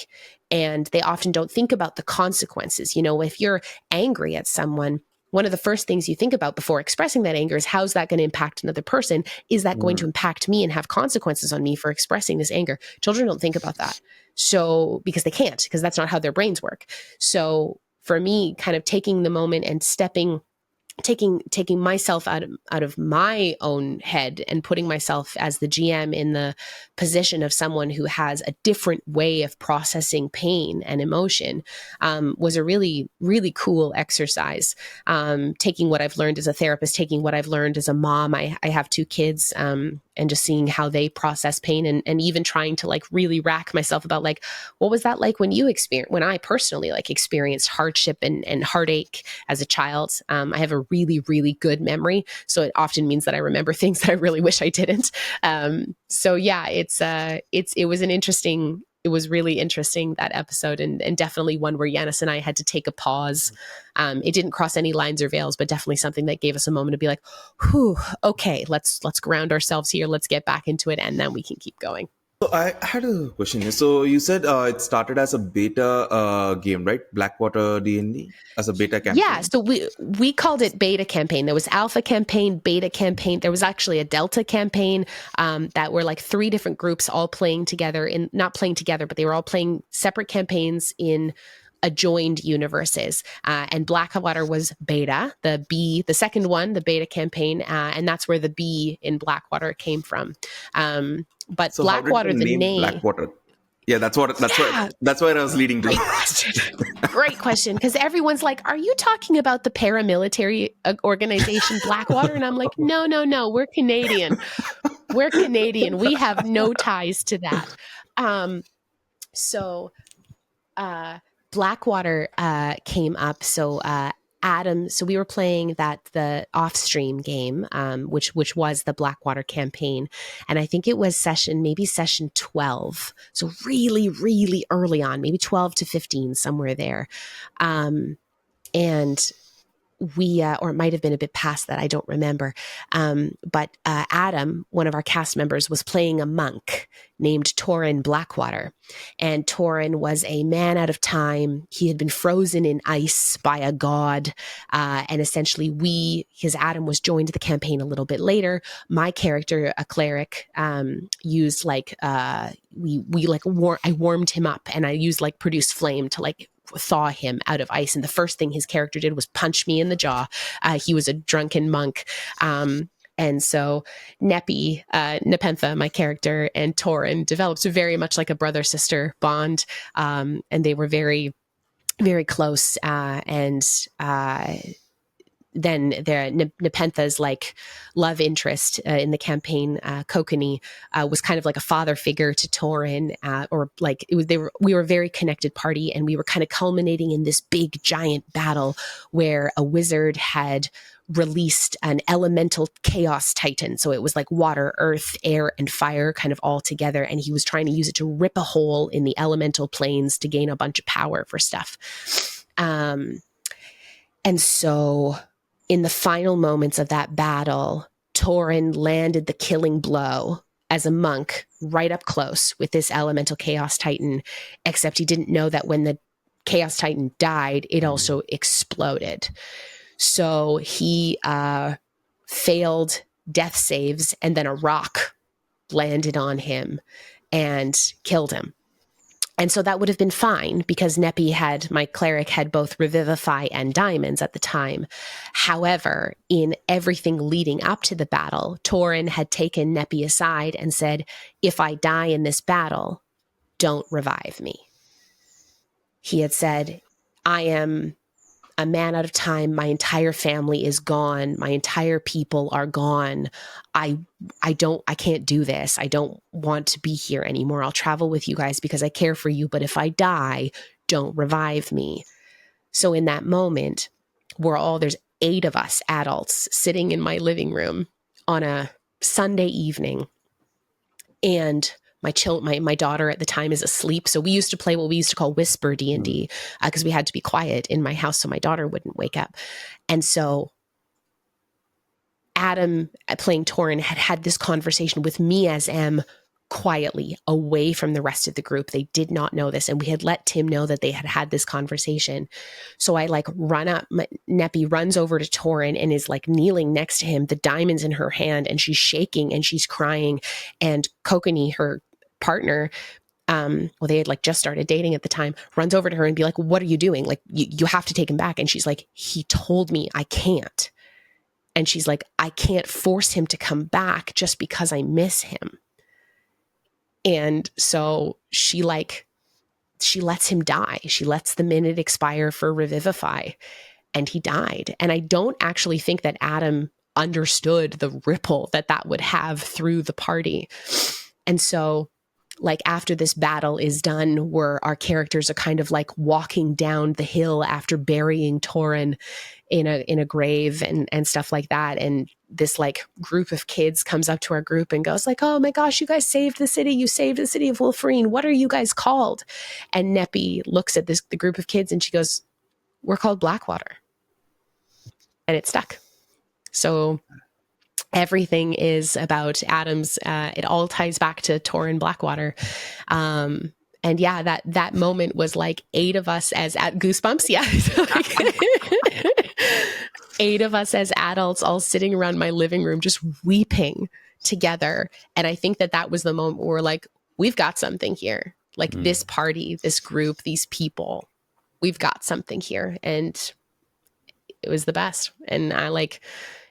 S1: And they often don't think about the consequences. If you're angry at someone, one of the first things you think about before expressing that anger is, how's that going to impact another person? Is that going to impact me and have consequences on me for expressing this anger? Children don't think about that. So, because they can't, because that's not how their brains work. So for me, kind of taking the moment and taking myself out of my own head and putting myself as the GM in the position of someone who has a different way of processing pain and emotion, was a really, really cool exercise. Taking what I've learned as a therapist, taking what I've learned as a mom. I have 2 kids, and just seeing how they process pain, and even trying to like really rack myself about like, what was that like when I personally like experienced hardship and heartache as a child. I have a really, really good memory, so it often means that I remember things that I really wish I didn't. So yeah, it was really interesting, that episode, and definitely one where Yanis and I had to take a pause. It didn't cross any lines or veils, but definitely something that gave us a moment to be like, whew, okay, let's ground ourselves here. Let's get back into it, and then we can keep going.
S3: So I had a question here. So you said it started as a beta game, right? Blackwater D&D as a beta
S1: Yeah,
S3: campaign.
S1: so we called it beta campaign. There was alpha campaign, beta campaign. There was actually a delta campaign, that were like 3 different groups all playing together, not playing together, but they were all playing separate campaigns in adjoined universes. And Blackwater was beta, the second one, the beta campaign, and that's where the B in Blackwater came from. But
S3: So how did the
S1: Blackwater, the
S3: name
S1: name,
S3: Blackwater? Yeah,
S1: yeah,
S3: that's where I was leading to.
S1: great question. Great question. Because everyone's like, are you talking about the paramilitary organization Blackwater? And I'm like, no, no, no. We're Canadian. We're Canadian. We have no ties to that. So uh, Blackwater came up. So Adam, so we were playing the off-stream game, which was the Blackwater campaign, and I think it was maybe session 12. So really, really early on, maybe 12 to 15, somewhere there, and we or it might have been a bit past that, I don't remember, but Adam, one of our cast members, was playing a monk named Torin Blackwater, and Torin was a man out of time. He had been frozen in ice by a god, and essentially his Adam was joined the campaign a little bit later. My character, a cleric, used like I warmed him up, and I used like produce flame to like thaw him out of ice. And the first thing his character did was punch me in the jaw. He was a drunken monk. And so Nepentha, my character, and Torin developed very much like a brother-sister bond. And they were very, very close. And then Nepentha's like love interest in the campaign, Kokanee, was kind of like a father figure to Torin, or like we were a very connected party, and we were kind of culminating in this big giant battle where a wizard had released an elemental chaos titan. So it was like water, earth, air, and fire kind of all together, and he was trying to use it to rip a hole in the elemental planes to gain a bunch of power for stuff. And so in the final moments of that battle, Torin landed the killing blow as a monk right up close with this elemental chaos titan, except he didn't know that when the chaos titan died, it also exploded. So he failed death saves, and then a rock landed on him and killed him. And so that would have been fine because my cleric had both Revivify and Diamonds at the time. However, in everything leading up to the battle, Tauren had taken Neppy aside and said, if I die in this battle, don't revive me. He had said, I am a man out of time. My entire family is gone. My entire people are gone. I can't do this. I don't want to be here anymore. I'll travel with you guys because I care for you. But if I die, don't revive me. So in that moment, there's 8 of us adults sitting in my living room on a Sunday evening. And my daughter at the time is asleep. So we used to play what we used to call whisper D&D because we had to be quiet in my house so my daughter wouldn't wake up. And so Adam, playing Tauren, had this conversation with me as M quietly away from the rest of the group. They did not know this. And we had let Tim know that they had this conversation. So I run up, Neppy runs over to Tauren and is kneeling next to him, the diamonds in her hand, and she's shaking and she's crying. And Kokanee, her partner, they had just started dating at the time, runs over to her and be like, what are you doing? You have to take him back. And she's like, he told me I can't. And she's like, I can't force him to come back just because I miss him. And so she lets him die. She lets the minute expire for Revivify, and he died. And I don't actually think that Adam understood the ripple that would have through the party. And so after this battle is done, where our characters are kind of walking down the hill after burying Tauren in a grave and stuff like that. And this group of kids comes up to our group and goes oh my gosh, you guys saved the city. You saved the city of Wolferine. What are you guys called? And Neppy looks at the group of kids and she goes, we're called Blackwater. And it stuck. So everything is about Adam's, it all ties back to Tauren Blackwater. And yeah, that moment was 8 of us as at goosebumps. Yeah. 8 of us as adults all sitting around my living room, just weeping together. And I think that was the moment where we're we've got something here. This party, this group, these people, we've got something here. And it was the best. And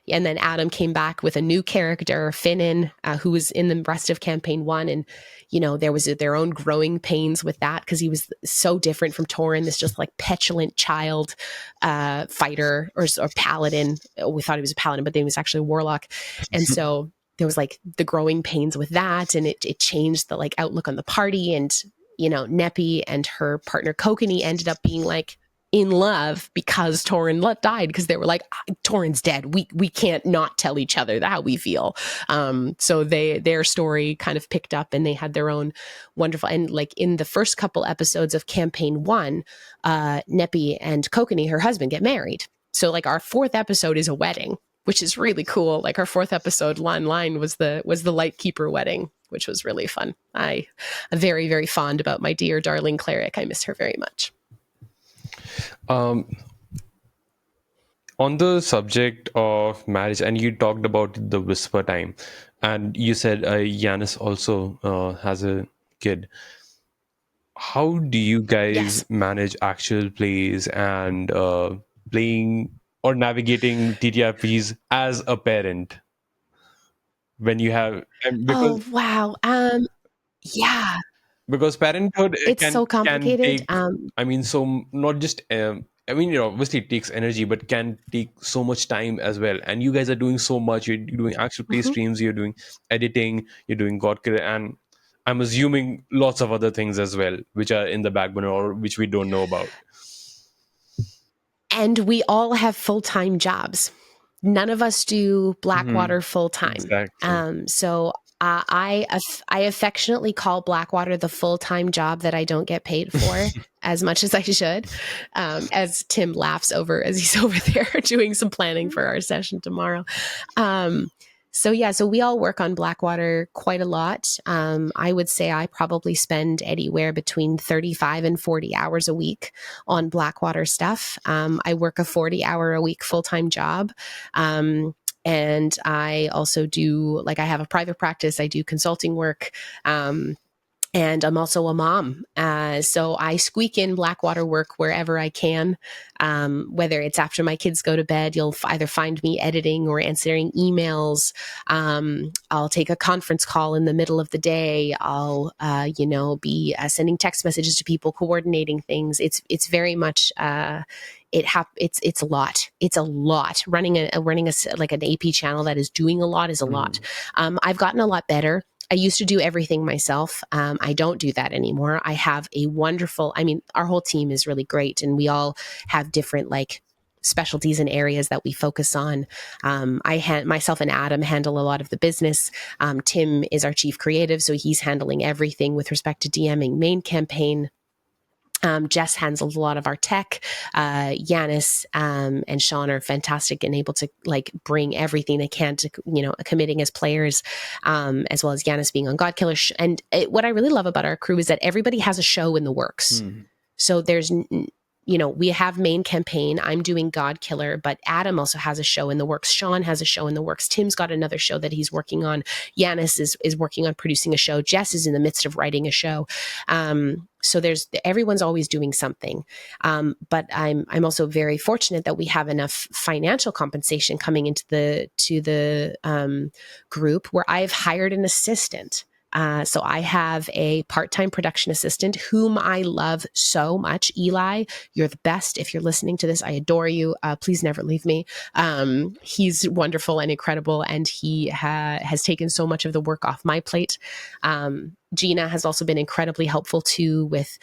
S1: and then Adam came back with a new character, Finnan, who was in the rest of campaign 1. And, there was their own growing pains with that because he was so different from Tauren, this just petulant child fighter or paladin. We thought he was a paladin, but then he was actually a warlock. And so there was the growing pains with that. And it changed the outlook on the party. And, Neppy and her partner Kokanee ended up being in love because Tauren died, because they were Tauren's dead. We can't not tell each other how we feel. So their story kind of picked up and they had their own wonderful, and in the first couple episodes of campaign 1, Neppy and Kokanee, her husband, get married. So our 4th episode is a wedding, which is really cool. Our 4th episode line was the Lightkeeper wedding, which was really fun. I'm very, very fond about my dear darling cleric. I miss her very much.
S2: On the subject of marriage, and you talked about the whisper time, and you said Yanis also has a kid. How do you guys manage actual plays and playing or navigating TTRPGs as a parent when you have?
S1: Oh wow, yeah.
S2: Because parenthood
S1: it's so complicated.
S2: so not just obviously it takes energy, but can take so much time as well. And you guys are doing so much. You're doing actual play streams, you're doing editing, you're doing Godkiller, and I'm assuming lots of other things as well, which are in the backbone or which we don't know about.
S1: And we all have full-time jobs. None of us do Blackwater full-time.
S2: Exactly.
S1: So I affectionately call Blackwater the full-time job that I don't get paid for as much as I should. As Tim laughs as he's over there doing some planning for our session tomorrow. So we all work on Blackwater quite a lot. I would say I probably spend anywhere between 35 and 40 hours a week on Blackwater stuff. I work a 40-hour-a-week full-time job. And I also do, like, I have a private practice. I do consulting work. And I'm also a mom. So I squeak in Blackwater work wherever I can. Whether it's after my kids go to bed, you'll either find me editing or answering emails. I'll take a conference call in the middle of the day. I'll, be sending text messages to people, coordinating things. It's very much, it's a lot. It's a lot. Running like an AP channel that is doing a lot is a lot. I've gotten a lot better. I used to do everything myself. I don't do that anymore. I have our whole team is really great, and we all have different like specialties and areas that we focus on. Myself and Adam handle a lot of the business. Tim is our chief creative, so he's handling everything with respect to DMing main campaign. Jess handles a lot of our tech. Yanis and Sean are fantastic and able to like bring everything they can to, committing as players, as well as Yanis being on Godkiller. And what I really love about our crew is that everybody has a show in the works. So there's, we have main campaign. I'm doing Godkiller, but Adam also has a show in the works. Sean has a show in the works. Tim's got another show that he's working on. Yanis is working on producing a show. Jess is in the midst of writing a show. So everyone's always doing something. But I'm also very fortunate that we have enough financial compensation coming into the group where I've hired an assistant. So I have a part-time production assistant whom I love so much. Eli, you're the best. If you're listening to this, I adore you. Please never leave me. He's wonderful and incredible, and he has taken so much of the work off my plate. Gina has also been incredibly helpful too with,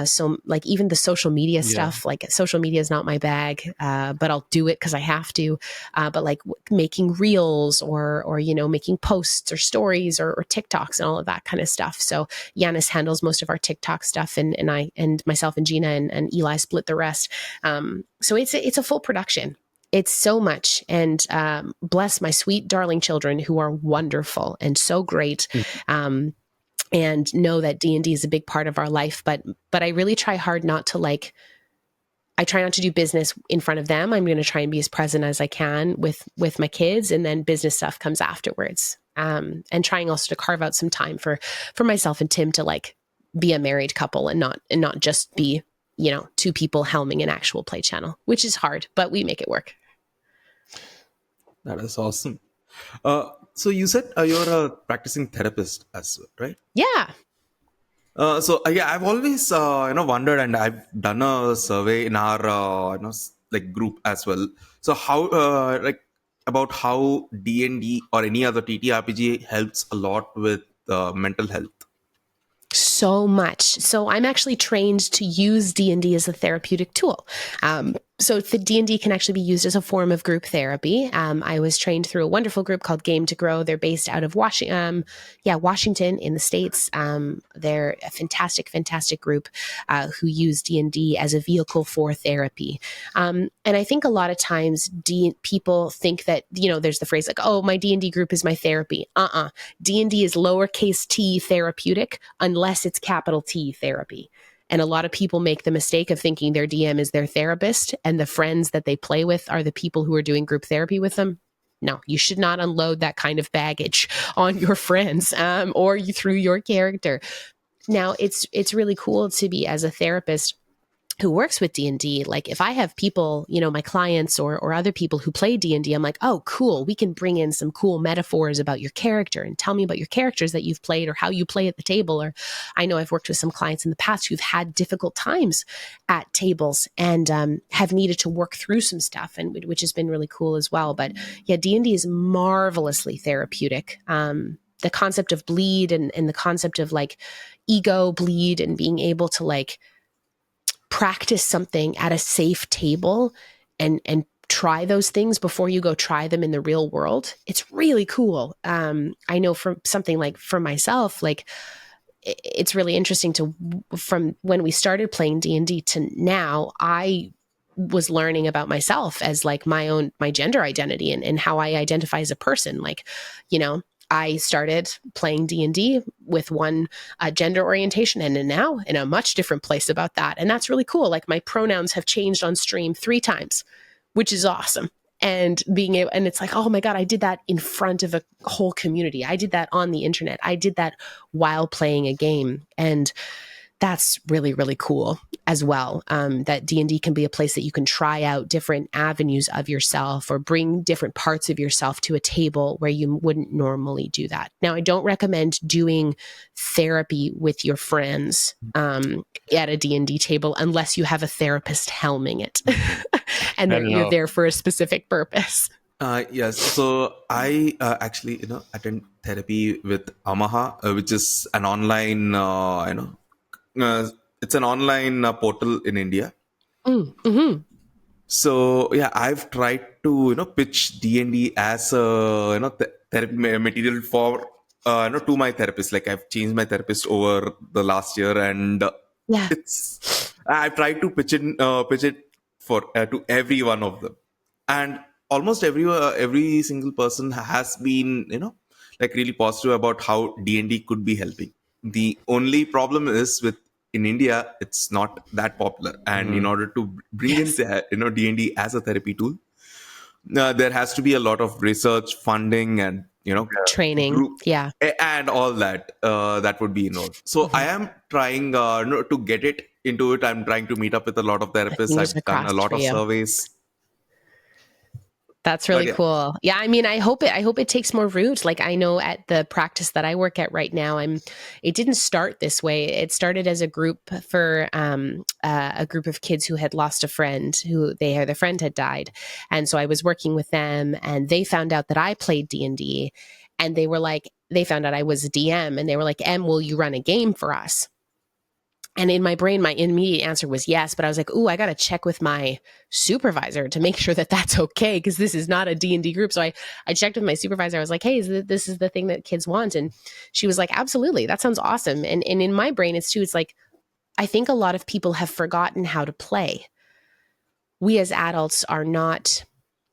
S1: so like even the social media stuff. Like social media is not my bag, but I'll do it because I have to. But like making reels or making posts or stories or TikToks and all of that kind of stuff. So Yanis handles most of our TikTok stuff, and I and myself and Gina and Eli split the rest. So it's a full production. It's so much. And bless my sweet, darling children who are wonderful and so great. And know that D&D is a big part of our life, but I really try hard not to I try not to do business in front of them. I'm going to try and be as present as I can with my kids, and then business stuff comes afterwards. And trying also to carve out some time for myself and Tim to like be a married couple and not just be, two people helming an actual play channel, which is hard, but we make it work.
S3: That is awesome. So you said you're a practicing therapist as well, right?
S1: Yeah.
S3: I've always wondered, and I've done a survey in our group as well. So how about how D&D or any other TTRPG helps a lot with mental health?
S1: So much. So I'm actually trained to use D&D as a therapeutic tool. So the D&D can actually be used as a form of group therapy. I was trained through a wonderful group called Game to Grow. They're based out of Washington in the States. They're a fantastic group who use D&D as a vehicle for therapy. And I think a lot of times people think that, there's the phrase like, oh, my D&D group is my therapy. D&D is lowercase t therapeutic unless it's capital T therapy. And a lot of people make the mistake of thinking their DM is their therapist and the friends that they play with are the people who are doing group therapy with them. No, you should not unload that kind of baggage on your friends or through your character. Now, it's really cool to be as a therapist who works with D&D. Like if I have people, my clients or other people who play D&D, I'm like, oh, cool. We can bring in some cool metaphors about your character and tell me about your characters that you've played or how you play at the table. Or I know I've worked with some clients in the past who've had difficult times at tables and have needed to work through some stuff, and which has been really cool as well. But yeah, D&D is marvelously therapeutic. The concept of bleed and the concept of like ego bleed and being able to like practice something at a safe table and try those things before you go try them in the real world. It's really cool. I know from something like for myself, like it's really interesting from when we started playing D&D to now, I was learning about myself as like my gender identity and how I identify as a person. Like, I started playing D&D with one gender orientation and now in a much different place about that. And that's really cool. Like my pronouns have changed on stream 3 times, which is awesome. And and it's like, oh my God, I did that in front of a whole community. I did that on the internet. I did that while playing a game. And that's really, really cool as well. That D&D can be a place that you can try out different avenues of yourself or bring different parts of yourself to a table where you wouldn't normally do that. Now, I don't recommend doing therapy with your friends at a D&D table unless you have a therapist helming it and that you're there for a specific purpose.
S3: Yes. So I actually, attend therapy with Amaha, which is an online, it's an online portal in India.
S1: Mm-hmm.
S3: So yeah, I've tried to pitch D&D as a therapy material for to my therapist. Like I've changed my therapist over the last year, and I've tried to pitch it for to every one of them, and almost every single person has been like really positive about how D&D could be helping. The only problem is with in India, it's not that popular, and in order to bring in D&D as a therapy tool, there has to be a lot of research, funding, and
S1: training,
S3: group, and all that that would be involved. So I am trying to get it into it. I'm trying to meet up with a lot of therapists. I've done a lot of surveys.
S1: That's really cool. Yeah, I mean, I hope it takes more root. Like I know at the practice that I work at right now, it didn't start this way. It started as a group for a group of kids who had lost a friend their friend had died. And so I was working with them and they found out that I played D&D and they found out I was a DM and they were like, Em, will you run a game for us? And in my brain, my immediate answer was yes, but I was like, ooh, I got to check with my supervisor to make sure that that's okay, because this is not a D&D group. So I checked with my supervisor. I was like, hey, this is the thing that kids want. And she was like, absolutely, that sounds awesome. And in my brain, it's like, I think a lot of people have forgotten how to play. We as adults are not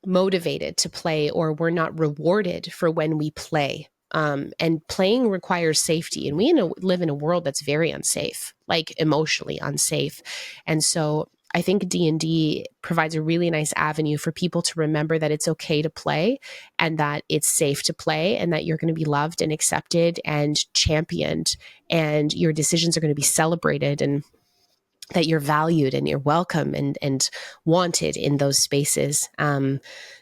S1: motivated to play, or we're not rewarded for when we play. And playing requires safety, and we live in a world that's very unsafe, like emotionally unsafe. And so I think D&D provides a really nice avenue for people to remember that it's okay to play and that it's safe to play and that you're going to be loved and accepted and championed and your decisions are going to be celebrated and that you're valued and you're welcome and wanted in those spaces.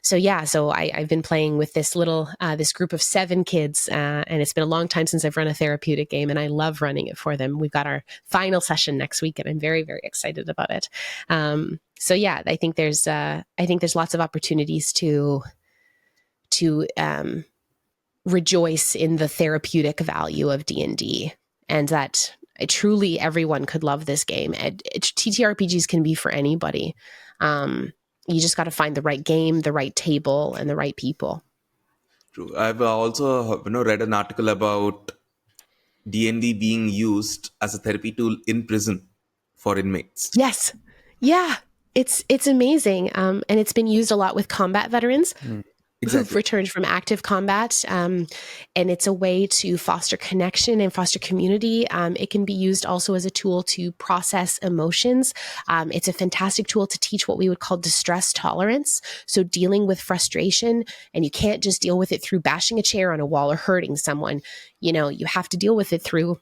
S1: So I've been playing with this this group of 7 kids, and it's been a long time since I've run a therapeutic game, and I love running it for them. We've got our final session next week, and I'm very, very excited about it. I think there's lots of opportunities to rejoice in the therapeutic value of D&D, and that truly everyone could love this game. TTRPGs can be for anybody. You just got to find the right game, the right table, and the right people.
S3: True. I've also read an article about D&D being used as a therapy tool in prison for inmates.
S1: Yes. Yeah. It's amazing. And it's been used a lot with combat veterans. Who've returned from active combat. And it's a way to foster connection and foster community. It can be used also as a tool to process emotions. It's a fantastic tool to teach what we would call distress tolerance. So dealing with frustration, and you can't just deal with it through bashing a chair on a wall or hurting someone. You have to deal with it through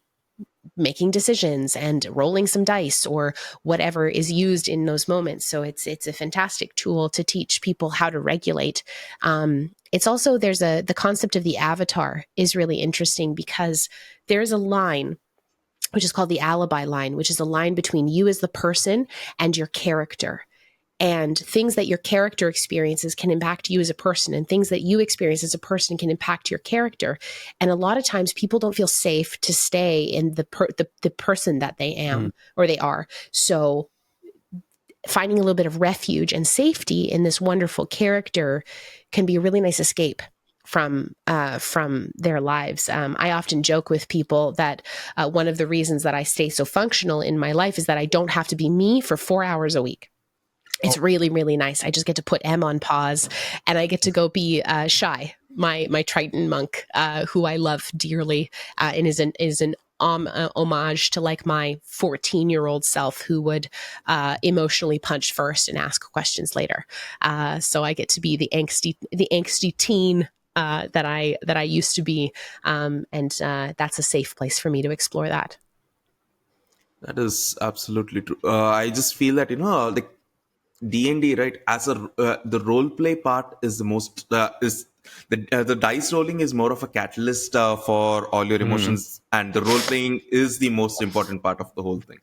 S1: making decisions and rolling some dice or whatever is used in those moments. So it's a fantastic tool to teach people how to regulate. It's also, the concept of the avatar is really interesting because there's a line which is called the alibi line, which is a line between you as the person and your character. And things that your character experiences can impact you as a person, and things that you experience as a person can impact your character. And a lot of times people don't feel safe to stay in the person that they am or they are. So finding a little bit of refuge and safety in this wonderful character can be a really nice escape from their lives. I often joke with people that one of the reasons that I stay so functional in my life is that I don't have to be me for 4 hours a week. It's really, really nice. I just get to put M on pause, and I get to go be Shy, my Triton monk, who I love dearly, and is an homage to like my 14-year-old self who would emotionally punch first and ask questions later. So I get to be the angsty teen that I used to be, and that's a safe place for me to explore that.
S3: That is absolutely true. I just feel that like D&D, right? As the role play part is the most is the dice rolling is more of a catalyst for all your emotions, and the role playing is the most important part of the whole thing.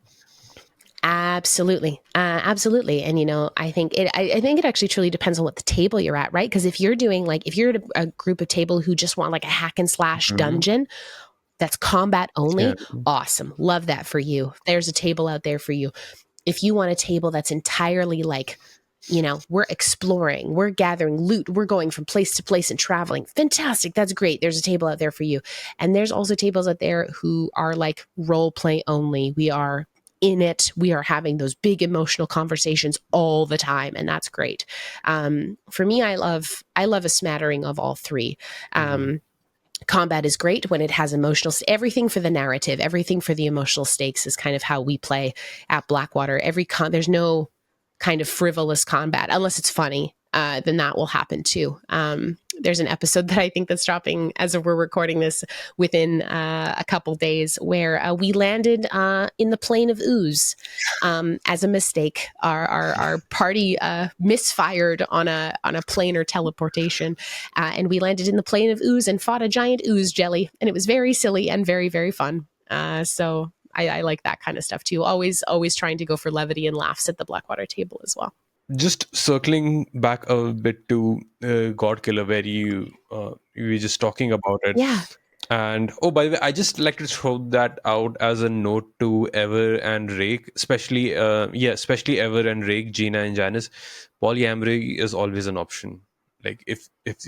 S1: Absolutely. Absolutely. And, I think it actually truly depends on what the table you're at, right? Because if you're at a group of table who just want like a hack and slash dungeon, that's combat only.
S2: Yeah.
S1: Awesome. Love that for you. There's a table out there for you. If you want a table that's entirely like, we're exploring, we're gathering loot, we're going from place to place and traveling. Fantastic. That's great. There's a table out there for you. And there's also tables out there who are like role play only. We are in it. We are having those big emotional conversations all the time. And that's great. For me, I love a smattering of all three. Combat is great when it has everything for the narrative, everything for the emotional stakes is kind of how we play at Blackwater. There's no kind of frivolous combat unless it's funny. Then that will happen too. There's an episode that I think that's dropping as we're recording this within a couple days where we landed in the plane of ooze as a mistake. Our party misfired on a planar teleportation, and we landed in the plane of ooze and fought a giant ooze jelly, and it was very silly and very, very fun. So I like that kind of stuff too. Always trying to go for levity and laughs at the Blackwater table as well.
S2: Just circling back a bit to God Killer, where you were just talking about it.
S1: Yeah.
S2: And by the way, I just like to throw that out as a note to Ever and Rake, especially Ever and Rake, Gina and Janice. Polyamory is always an option. Like if
S1: this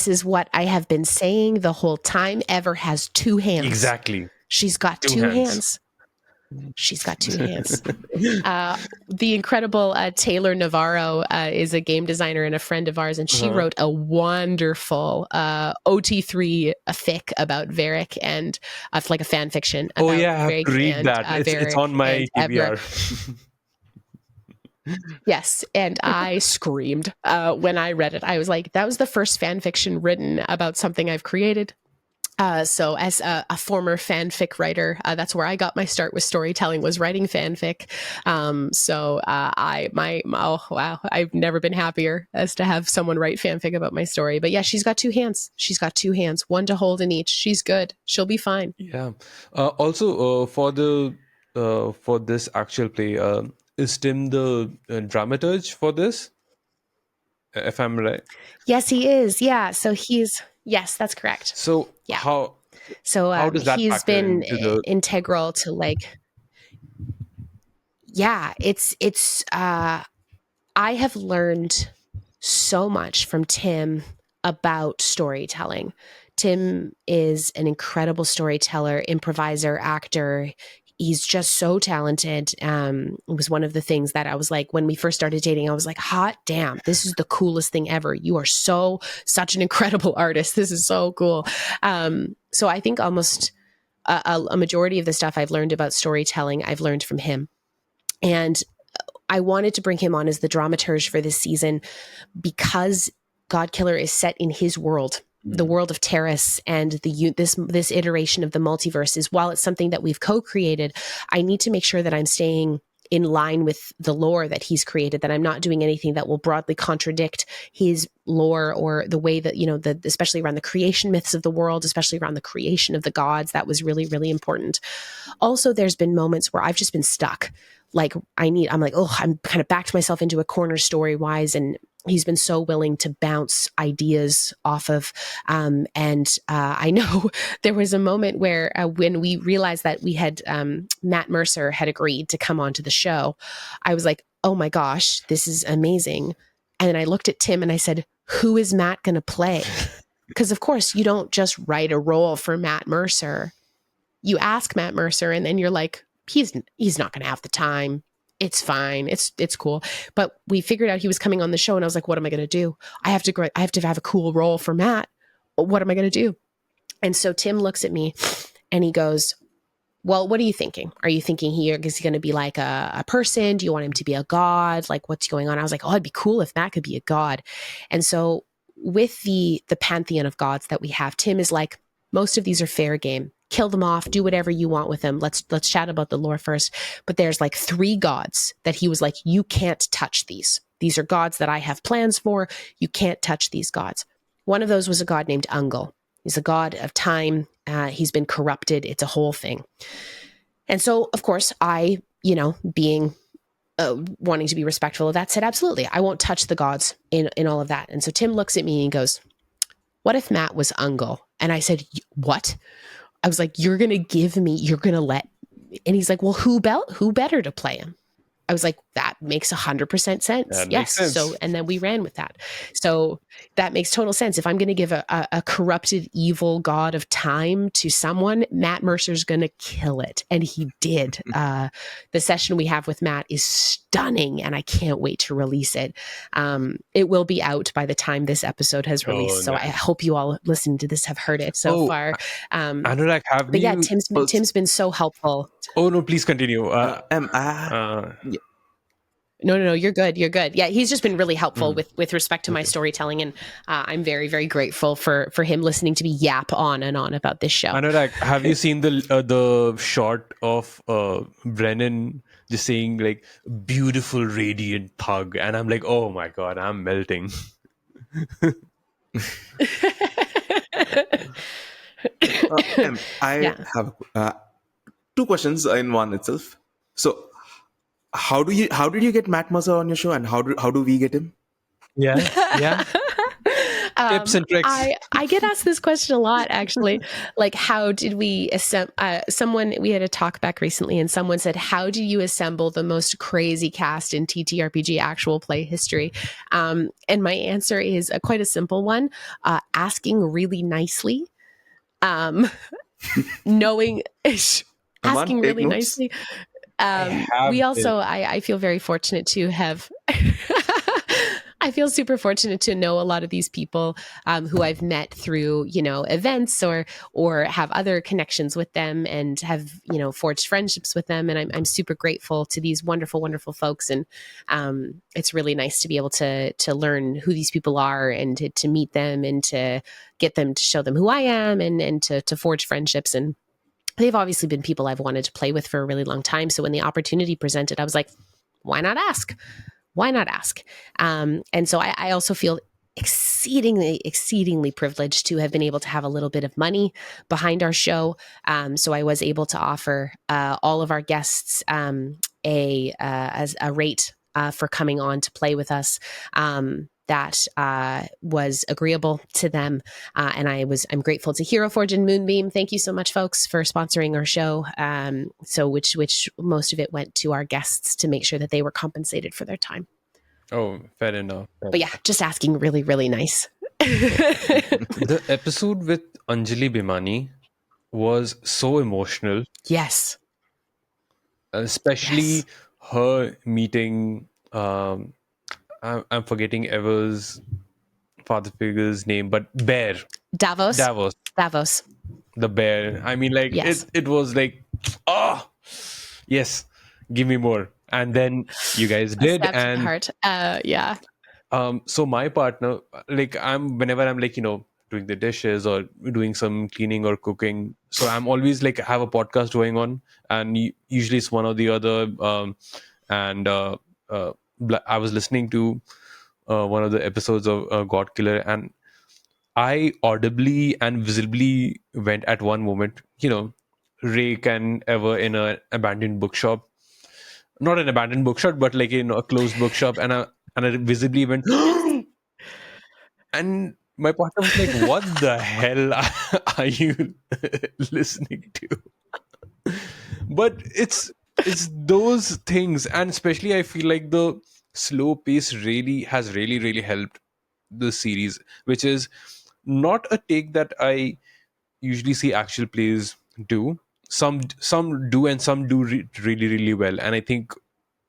S1: is what I have been saying the whole time. Ever has two hands.
S2: Exactly.
S1: She's got two hands. She's got two hands. The incredible Taylor Navarro is a game designer and a friend of ours, and she wrote a wonderful OT3 fic about Varric, and like a fan fiction about
S2: I have
S1: Varric
S2: to read
S1: and,
S2: that. It's on my TBR.
S1: Yes, and I screamed when I read it. I was like, that was the first fan fiction written about something I've created. So as a former fanfic writer, that's where I got my start with storytelling, was writing fanfic. I've never been happier as to have someone write fanfic about my story. But yeah, she's got two hands. She's got two hands, one to hold in each. She's good. She'll be fine.
S2: Yeah. Also, for this actual play, is Tim the dramaturge for this? If I'm right.
S1: Yes, he is. Yeah. So yes, that's correct.
S2: So
S1: yeah.
S2: How does that
S1: he's been
S2: into
S1: integral to it's I have learned so much from Tim about storytelling. Tim is an incredible storyteller, improviser, actor. He's just so talented. It was one of the things that I was like, when we first started dating, I was like, hot damn, this is the coolest thing ever. You are such an incredible artist. This is so cool. So I think almost a majority of the stuff I've learned about storytelling, I've learned from him. And I wanted to bring him on as the dramaturge for this season because God Killer is set in his world. The world of Terrace and this iteration of the multiverse is, while it's something that we've co-created, I need to make sure that I'm staying in line with the lore that he's created, that I'm not doing anything that will broadly contradict his lore or the way that, especially around the creation myths of the world, especially around the creation of the gods. That was really, really important. Also, there's been moments where I've just been stuck. I'm kind of backed myself into a corner story wise, and he's been so willing to bounce ideas off of. I know there was a moment where when we realized that we had Matt Mercer had agreed to come onto the show, I was like, oh my gosh, this is amazing. And then I looked at Tim and I said, who is Matt going to play? Because of course you don't just write a role for Matt Mercer. You ask Matt Mercer and then you're like, he's not going to have the time. it's fine. It's cool. But we figured out he was coming on the show, and I was like, what am I going to do? I have to have a cool role for Matt. What am I going to do? And so Tim looks at me and he goes, well, what are you thinking? Are you thinking is he going to be like a person? Do you want him to be a god? Like, what's going on? I was like, oh, it'd be cool if Matt could be a god. And so with the pantheon of gods that we have, Tim is like, most of these are fair game. Kill them off, do whatever you want with them. Let's chat about the lore first. But there's like 3 gods that he was like, you can't touch these. These are gods that I have plans for. You can't touch these gods. One of those was a god named Ungol. He's a god of time. He's been corrupted. It's a whole thing. And so, of course, I, being wanting to be respectful of that, said, absolutely, I won't touch the gods in all of that. And so Tim looks at me and goes, what if Matt was Ungol? And I said, what? I was like, you're going to let, and he's like, well, who better to play him? I was like, that makes 100% sense.
S2: That
S1: yes.
S2: makes sense.
S1: So, and then we ran with that. So that makes total sense. If I'm going to give a corrupted, evil god of time to someone, Matt Mercer's going to kill it. And he did. The session we have with Matt is stunning, and I can't wait to release it. It will be out by the time this episode has released. So
S2: nice.
S1: I hope you all listening to this have heard it so far.
S2: Anurag,
S1: but yeah, Tim's been so helpful.
S2: Oh no, please continue.
S1: No, you're good. Yeah, he's just been really helpful with respect to my storytelling, and I'm very, very grateful for him listening to me yap on and on about this show.
S2: Anurag, have you seen the shot of Brennan just saying like beautiful, radiant thug, and I'm like, oh my god, I'm melting.
S3: I have 2 questions in one itself. So, how did you get Matt Mercer on your show, and how do we get him?
S2: Yeah. Tips and tricks.
S1: I get asked this question a lot, actually. Like, how did we we had a talk back recently, and someone said, how do you assemble the most crazy cast in TTRPG actual play history? And my answer is quite a simple one: asking really nicely, knowing, asking really nicely. I feel very fortunate to have I feel super fortunate to know a lot of these people who I've met through, events or have other connections with them, and have, forged friendships with them. And I'm super grateful to these wonderful, wonderful folks. And it's really nice to be able to learn who these people are, and to meet them, and to get them to show them who I am, and to forge friendships. And they've obviously been people I've wanted to play with for a really long time. So when the opportunity presented, I was like, why not ask? And so I also feel exceedingly privileged to have been able to have a little bit of money behind our show. So I was able to offer all of our guests as a rate for coming on to play with us. That was agreeable to them, and I'm grateful to Hero Forge and Moonbeam. Thank you so much, folks, for sponsoring our show. Which most of it went to our guests to make sure that they were compensated for their time.
S2: Oh, fair enough.
S1: But yeah, just asking really, really nice.
S2: The episode with Anjali Bhimani was so emotional.
S1: Yes,
S2: especially her meeting. I'm forgetting Ever's father figure's name, but Bear.
S1: Davos.
S2: The bear. I mean, like,
S1: yes.
S2: it was like, oh, yes, give me more. And then you guys did. And
S1: heart. Yeah.
S2: So my partner, like, whenever I'm like, doing the dishes or doing some cleaning or cooking, so I'm always like have a podcast going on, and usually it's one or the other. I was listening to one of the episodes of God Killer, and I audibly and visibly went at one moment, Rake and Ever in an abandoned bookshop. Not an abandoned bookshop, but like a closed bookshop, and I visibly went, and my partner was like, "What the hell are you listening to?" But it's those things, and especially I feel like the slow pace has really helped the series, which is not a take that I usually see actual plays do. Some do, and some do really well, and I think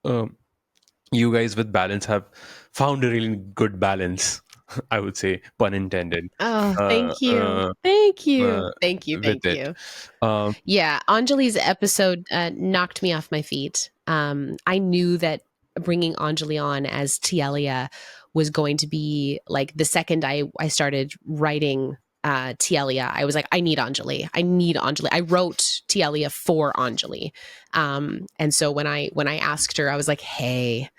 S2: you guys with balance have found a really good balance. I would say, pun intended.
S1: Oh,
S2: Uh,
S1: thank you.
S2: uh,
S1: Thank you.
S2: uh,
S1: Thank you.
S2: with
S1: Thank
S2: it.
S1: you.
S2: Um,
S1: Yeah, Anjali's episode knocked me off my feet. I knew that bringing Anjali on as Tielia was going to be like the second I started writing Tielia, I was like, I need Anjali. I need Anjali. I wrote Tielia for Anjali. And so when I asked her, I was like, hey,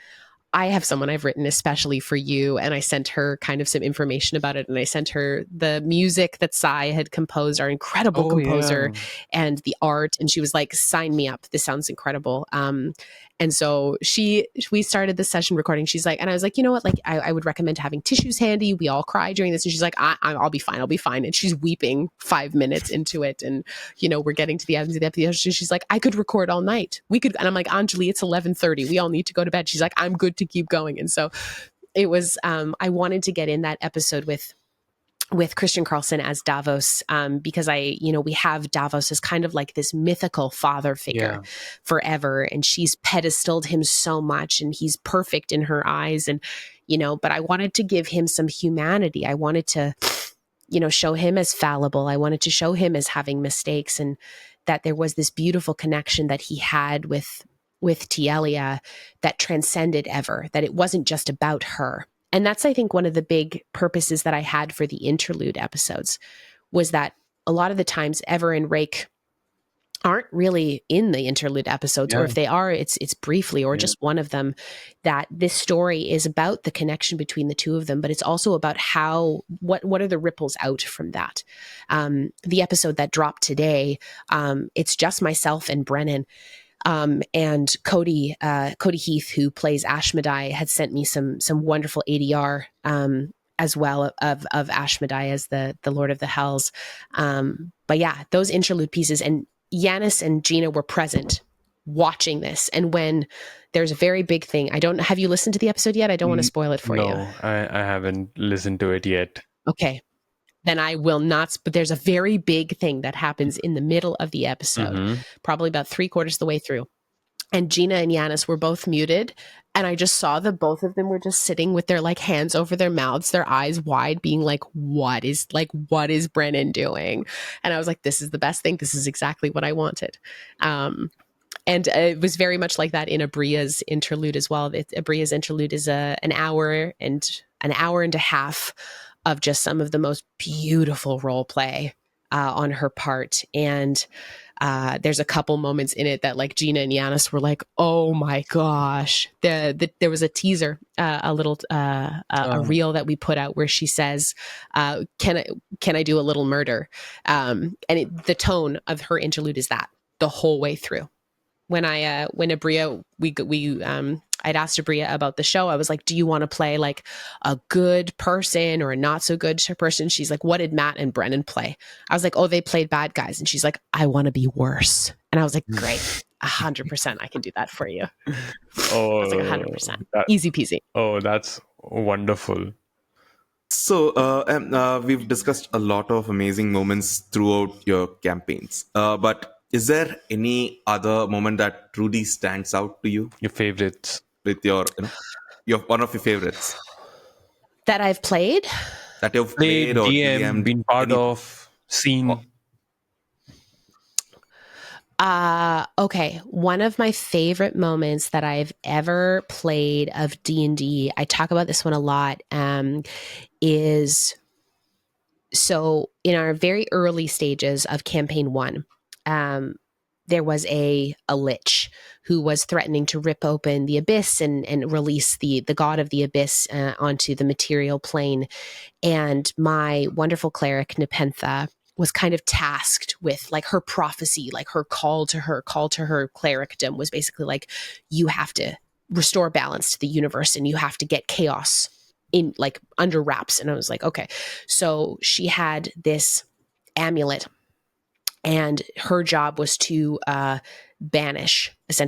S1: I have someone I've written especially for you. And I sent her kind of some information about it. And I sent her the music that Sai had composed, our incredible
S2: oh yeah.
S1: composer, and the art. And she was like, sign me up. This sounds incredible. And so we started the session recording. She's like, and I was like, you know what? Like, I would recommend having tissues handy. We all cry during this. And she's like, I'll be fine. I'll be fine. And she's weeping 5 minutes into it. And, we're getting to the end of the episode. She's like, I could record all night. We could. And I'm like, Anjali, it's 11:30. We all need to go to bed. She's like, I'm good to keep going. And so it was, I wanted to get in that episode with Christian Carlson as Davos, because we have Davos as kind of like this mythical father figure forever. And she's pedestaled him so much and he's perfect in her eyes. And, but I wanted to give him some humanity. I wanted to, show him as fallible. I wanted to show him as having mistakes, and that there was this beautiful connection that he had with Tielia that transcended ever, that it wasn't just about her. And that's, I think, one of the big purposes that I had for the interlude episodes, was that a lot of the times Ever and Rake aren't really in the interlude episodes, or if they are, it's briefly, or just one of them, that this story is about the connection between the two of them, but it's also about what are the ripples out from that. The episode that dropped today, it's just myself and Brennan. And Cody Heath, who plays Ashmedai, had sent me some wonderful ADR as well of Ashmedai as the Lord of the Hells. But yeah, those interlude pieces, and Yanis and Gina were present watching this. And when there's a very big thing, have you listened to the episode yet? I don't want to spoil it for you.
S2: No, I haven't listened to it yet.
S1: Okay. Then I will not. But there's a very big thing that happens in the middle of the episode, probably about 3/4 of the way through. And Gina and Yanis were both muted. And I just saw that both of them were just sitting with their hands over their mouths, their eyes wide, being like, what is Brennan doing? And I was like, this is the best thing. This is exactly what I wanted. And it was very much like that in Abria's interlude as well. Abria's interlude is an hour and a half of just some of the most beautiful role play on her part. And there's a couple moments in it that Gina and Yanis were like, oh my gosh. There was a teaser, a reel that we put out where she says, can I do a little murder? And the tone of her interlude is that the whole way through. When Abria, I'd asked Abria about the show. I was like, do you want to play a good person or a not so good person? She's like, what did Matt and Brennan play? I was like, oh, they played bad guys. And she's like, I want to be worse. And I was like, great, 100%. I can do that for you.
S2: Oh,
S1: I was like 100%. Easy peasy.
S2: Oh, that's wonderful.
S3: So we've discussed a lot of amazing moments throughout your campaigns. But is there any other moment that truly stands out to you?
S2: Your favorites?
S3: With your one of your favorites
S1: that I've played,
S3: that you've played or
S2: DM, been part of, seen.
S1: Okay. One of my favorite moments that I've ever played of D&D, I talk about this one a lot, is so in our very early stages of campaign 1, there was a lich who was threatening to rip open the abyss and release the god of the abyss onto the material plane. And my wonderful cleric, Nepentha, was kind of tasked with her prophecy, her call to her clericdom was basically you have to restore balance to the universe and you have to get chaos in under wraps. And I was like, okay. So she had this amulet and her job was to banish this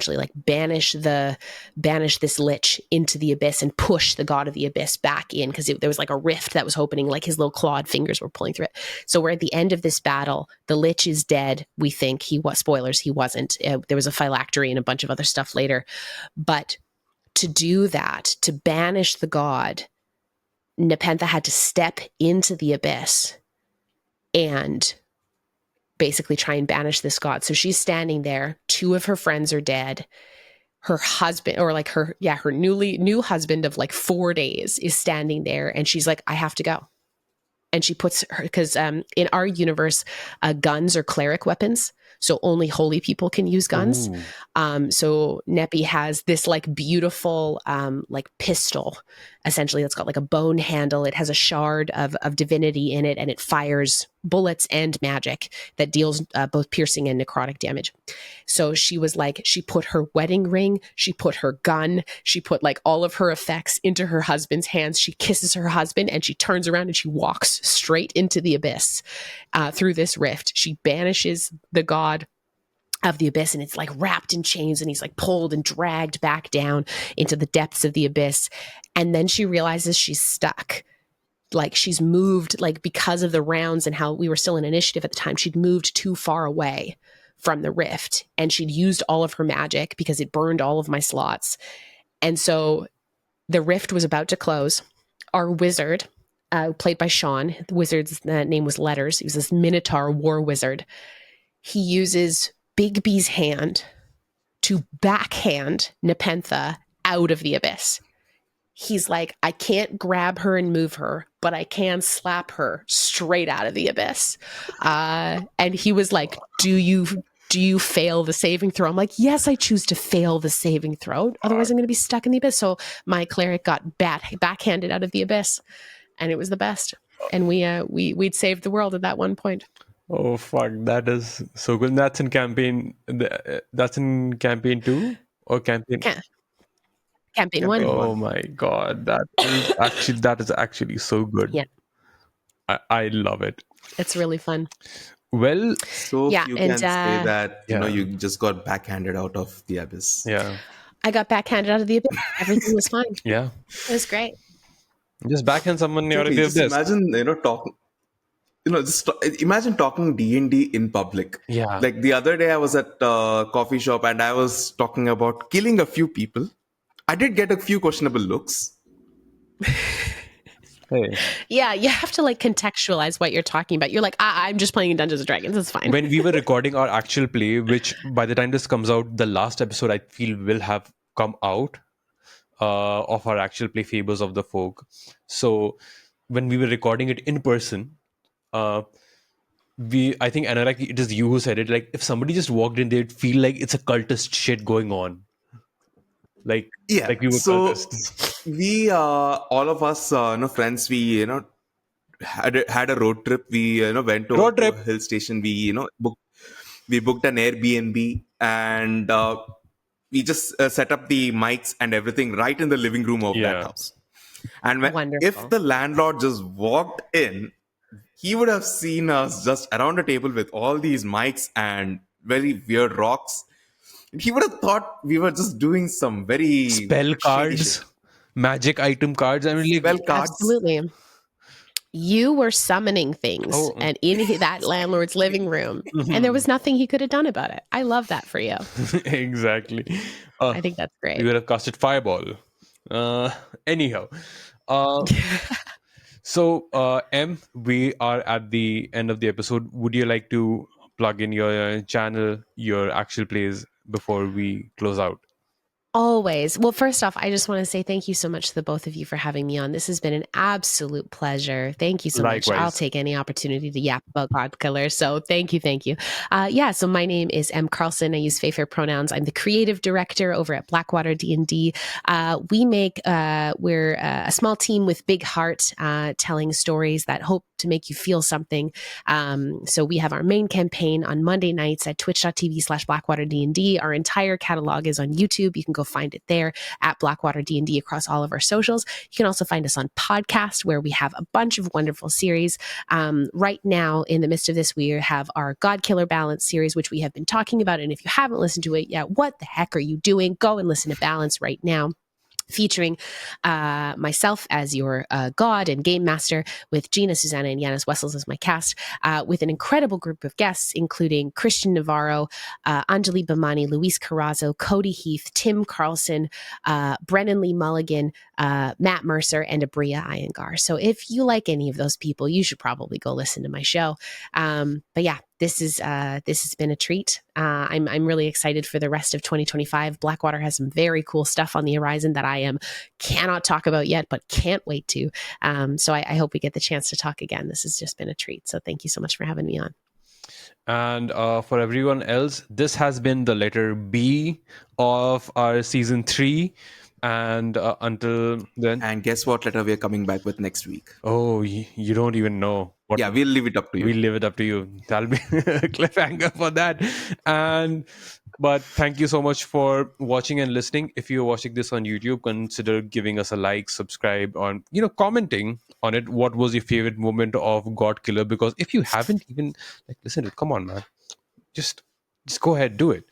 S1: lich into the abyss and push the god of the abyss back in, because there was like a rift that was opening, like his little clawed fingers were pulling through it. So we're at the end of this battle. The lich is dead. We think he was. Spoilers, he wasn't. There was a phylactery and a bunch of other stuff later. But to do that, to banish the god, Nepenthe had to step into the abyss and basically try and banish this god. So she's standing there. Two of her friends are dead. Her husband, or like her new husband of like 4 days, is standing there, and she's like, I have to go. And she puts her, because in our universe, guns are cleric weapons. So only holy people can use guns. So Neppy has this like beautiful like pistol, essentially, that's got like a bone handle. It has a shard of divinity in it, and it fires bullets and magic that deals both piercing and necrotic damage. So she was like, she put her wedding ring, she put her gun, she put like all of her effects into her husband's hands. She kisses her husband, and she turns around and she walks straight into the abyss through this rift. She banishes the god of the abyss, and it's like wrapped in chains, and he's like pulled and dragged back down into the depths of the abyss. And then she realizes she's stuck. Like she's moved, like because of the rounds and how we were still in initiative at the time, she'd moved too far away from the rift, and she'd used all of her magic because it burned all of my slots. And so the rift was about to close. Our wizard, played by Sean, the wizard's name was Letters. He was this Minotaur war wizard. He uses Bigby's hand to backhand Nepenthe out of the abyss. He's like, I can't grab her and move her, but I can slap her straight out of the abyss. And he was like, do you fail the saving throw? I'm like, yes, I choose to fail the saving throw. Otherwise I'm going to be stuck in the abyss. So my cleric got backhanded out of the abyss, and it was the best. And we'd saved the world at that one point.
S2: Oh fuck, that is so good. And that's in campaign. That's in campaign 2 or campaign.
S1: Campaign 1.
S2: Oh my god, that is actually so good.
S1: Yeah,
S2: I love it.
S1: it's really fun.
S2: Well,
S3: So
S1: Yeah,
S3: you
S1: and,
S3: can say that
S2: yeah.
S3: you just got backhanded out of the abyss.
S2: yeah,
S1: I got backhanded out of the abyss. Everything was fine.
S2: yeah.
S1: It was great.
S2: Just backhand someone out of
S3: Just
S2: this.
S3: imagine talking. Imagine talking D&D in public.
S2: Yeah.
S3: Like the other day, I was at a coffee shop and I was talking about killing a few people. I did get a few questionable looks.
S2: Hey.
S1: Yeah, you have to like contextualize what you're talking about. You're like, I'm just playing Dungeons and Dragons. It's fine.
S2: When we were recording our actual play, which by the time this comes out, the last episode I feel will have come out of our actual play, Fables of the Folk. So when we were recording it in person, I think Anurag, it is you who said it. Like if somebody just walked in, they'd feel like it's a cultist shit going on. Like we were cultists.
S3: We all of us, friends, we had a road trip. We went to a hill station. We booked an Airbnb, and we just set up the mics and everything right in the living room of that house. And if the landlord just walked in, he would have seen us just around a table with all these mics and very weird rocks. He would have thought we were just doing some very
S2: spell cards, magic item cards. I mean,
S3: spell cards.
S1: Absolutely. You were summoning things and in that landlord's living room, and there was nothing he could have done about it. I love that for you.
S2: Exactly.
S1: I think that's great.
S2: We would have casted fireball. Anyhow. So, M, we are at the end of the episode. Would you like to plug in your channel, your actual plays before we close out?
S1: Always. Well, first off, I just want to say thank you so much to the both of you for having me on. This has been an absolute pleasure. Thank you so much. I'll take any opportunity to yap about God Killer. So thank you. So my name is M. Carlson. I use fair pronouns. I'm the creative director over at BlackwaterDnd. We're a small team with big heart, telling stories that hope to make you feel something. So we have our main campaign on Monday nights at twitch.tv/BlackwaterDnd. Our entire catalog is on YouTube. You can go go find it there at BlackwaterDnd across all of our socials. You can also find us on podcast, where we have a bunch of wonderful series. Right now, in the midst of this, we have our God Killer Balance series, which we have been talking about. And if you haven't listened to it yet, what the heck are you doing? Go and listen to Balance right now, featuring myself as your god and game master, with Gina, Susanna, and Yanis Wessels as my cast, with an incredible group of guests, including Christian Navarro, Anjali Bamani, Luis Carrazzo, Cody Heath, Tim Carlson, Brennan Lee Mulligan, Matt Mercer, and Abria Iyengar. So if you like any of those people, you should probably go listen to my show. But yeah, this has been a treat. I'm really excited for the rest of 2025. Blackwater has some very cool stuff on the horizon that I cannot talk about yet, but can't wait to. So I hope we get the chance to talk again. This has just been a treat. So thank you so much for having me on.
S2: And for everyone else, this has been the letter B of our season 3. And until then,
S3: And guess what letter we're coming back with next week?
S2: oh, you don't even know.
S3: Yeah, we'll leave it up to you.
S2: We'll leave it up to you. That'll be a cliffhanger for that. But thank you so much for watching and listening. If you're watching this on YouTube, consider giving us a like, subscribe, on commenting on it. What was your favorite moment of God Killer? Because if you haven't even listened to it, come on, man, just go ahead, do it.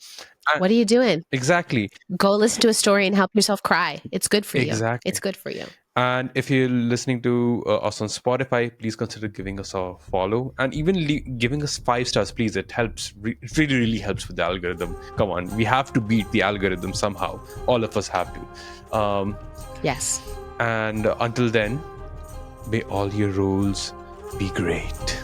S1: What are you doing?
S2: Exactly.
S1: Go listen to a story and help yourself cry. It's good for you.
S2: Exactly.
S1: It's good for you.
S2: And if you're listening to us on Spotify, please consider giving us a follow, and even giving us 5 stars, please. It helps. It really, really helps with the algorithm. Come on, we have to beat the algorithm somehow. All of us have to.
S1: Yes.
S2: And until then, may all your roles be great.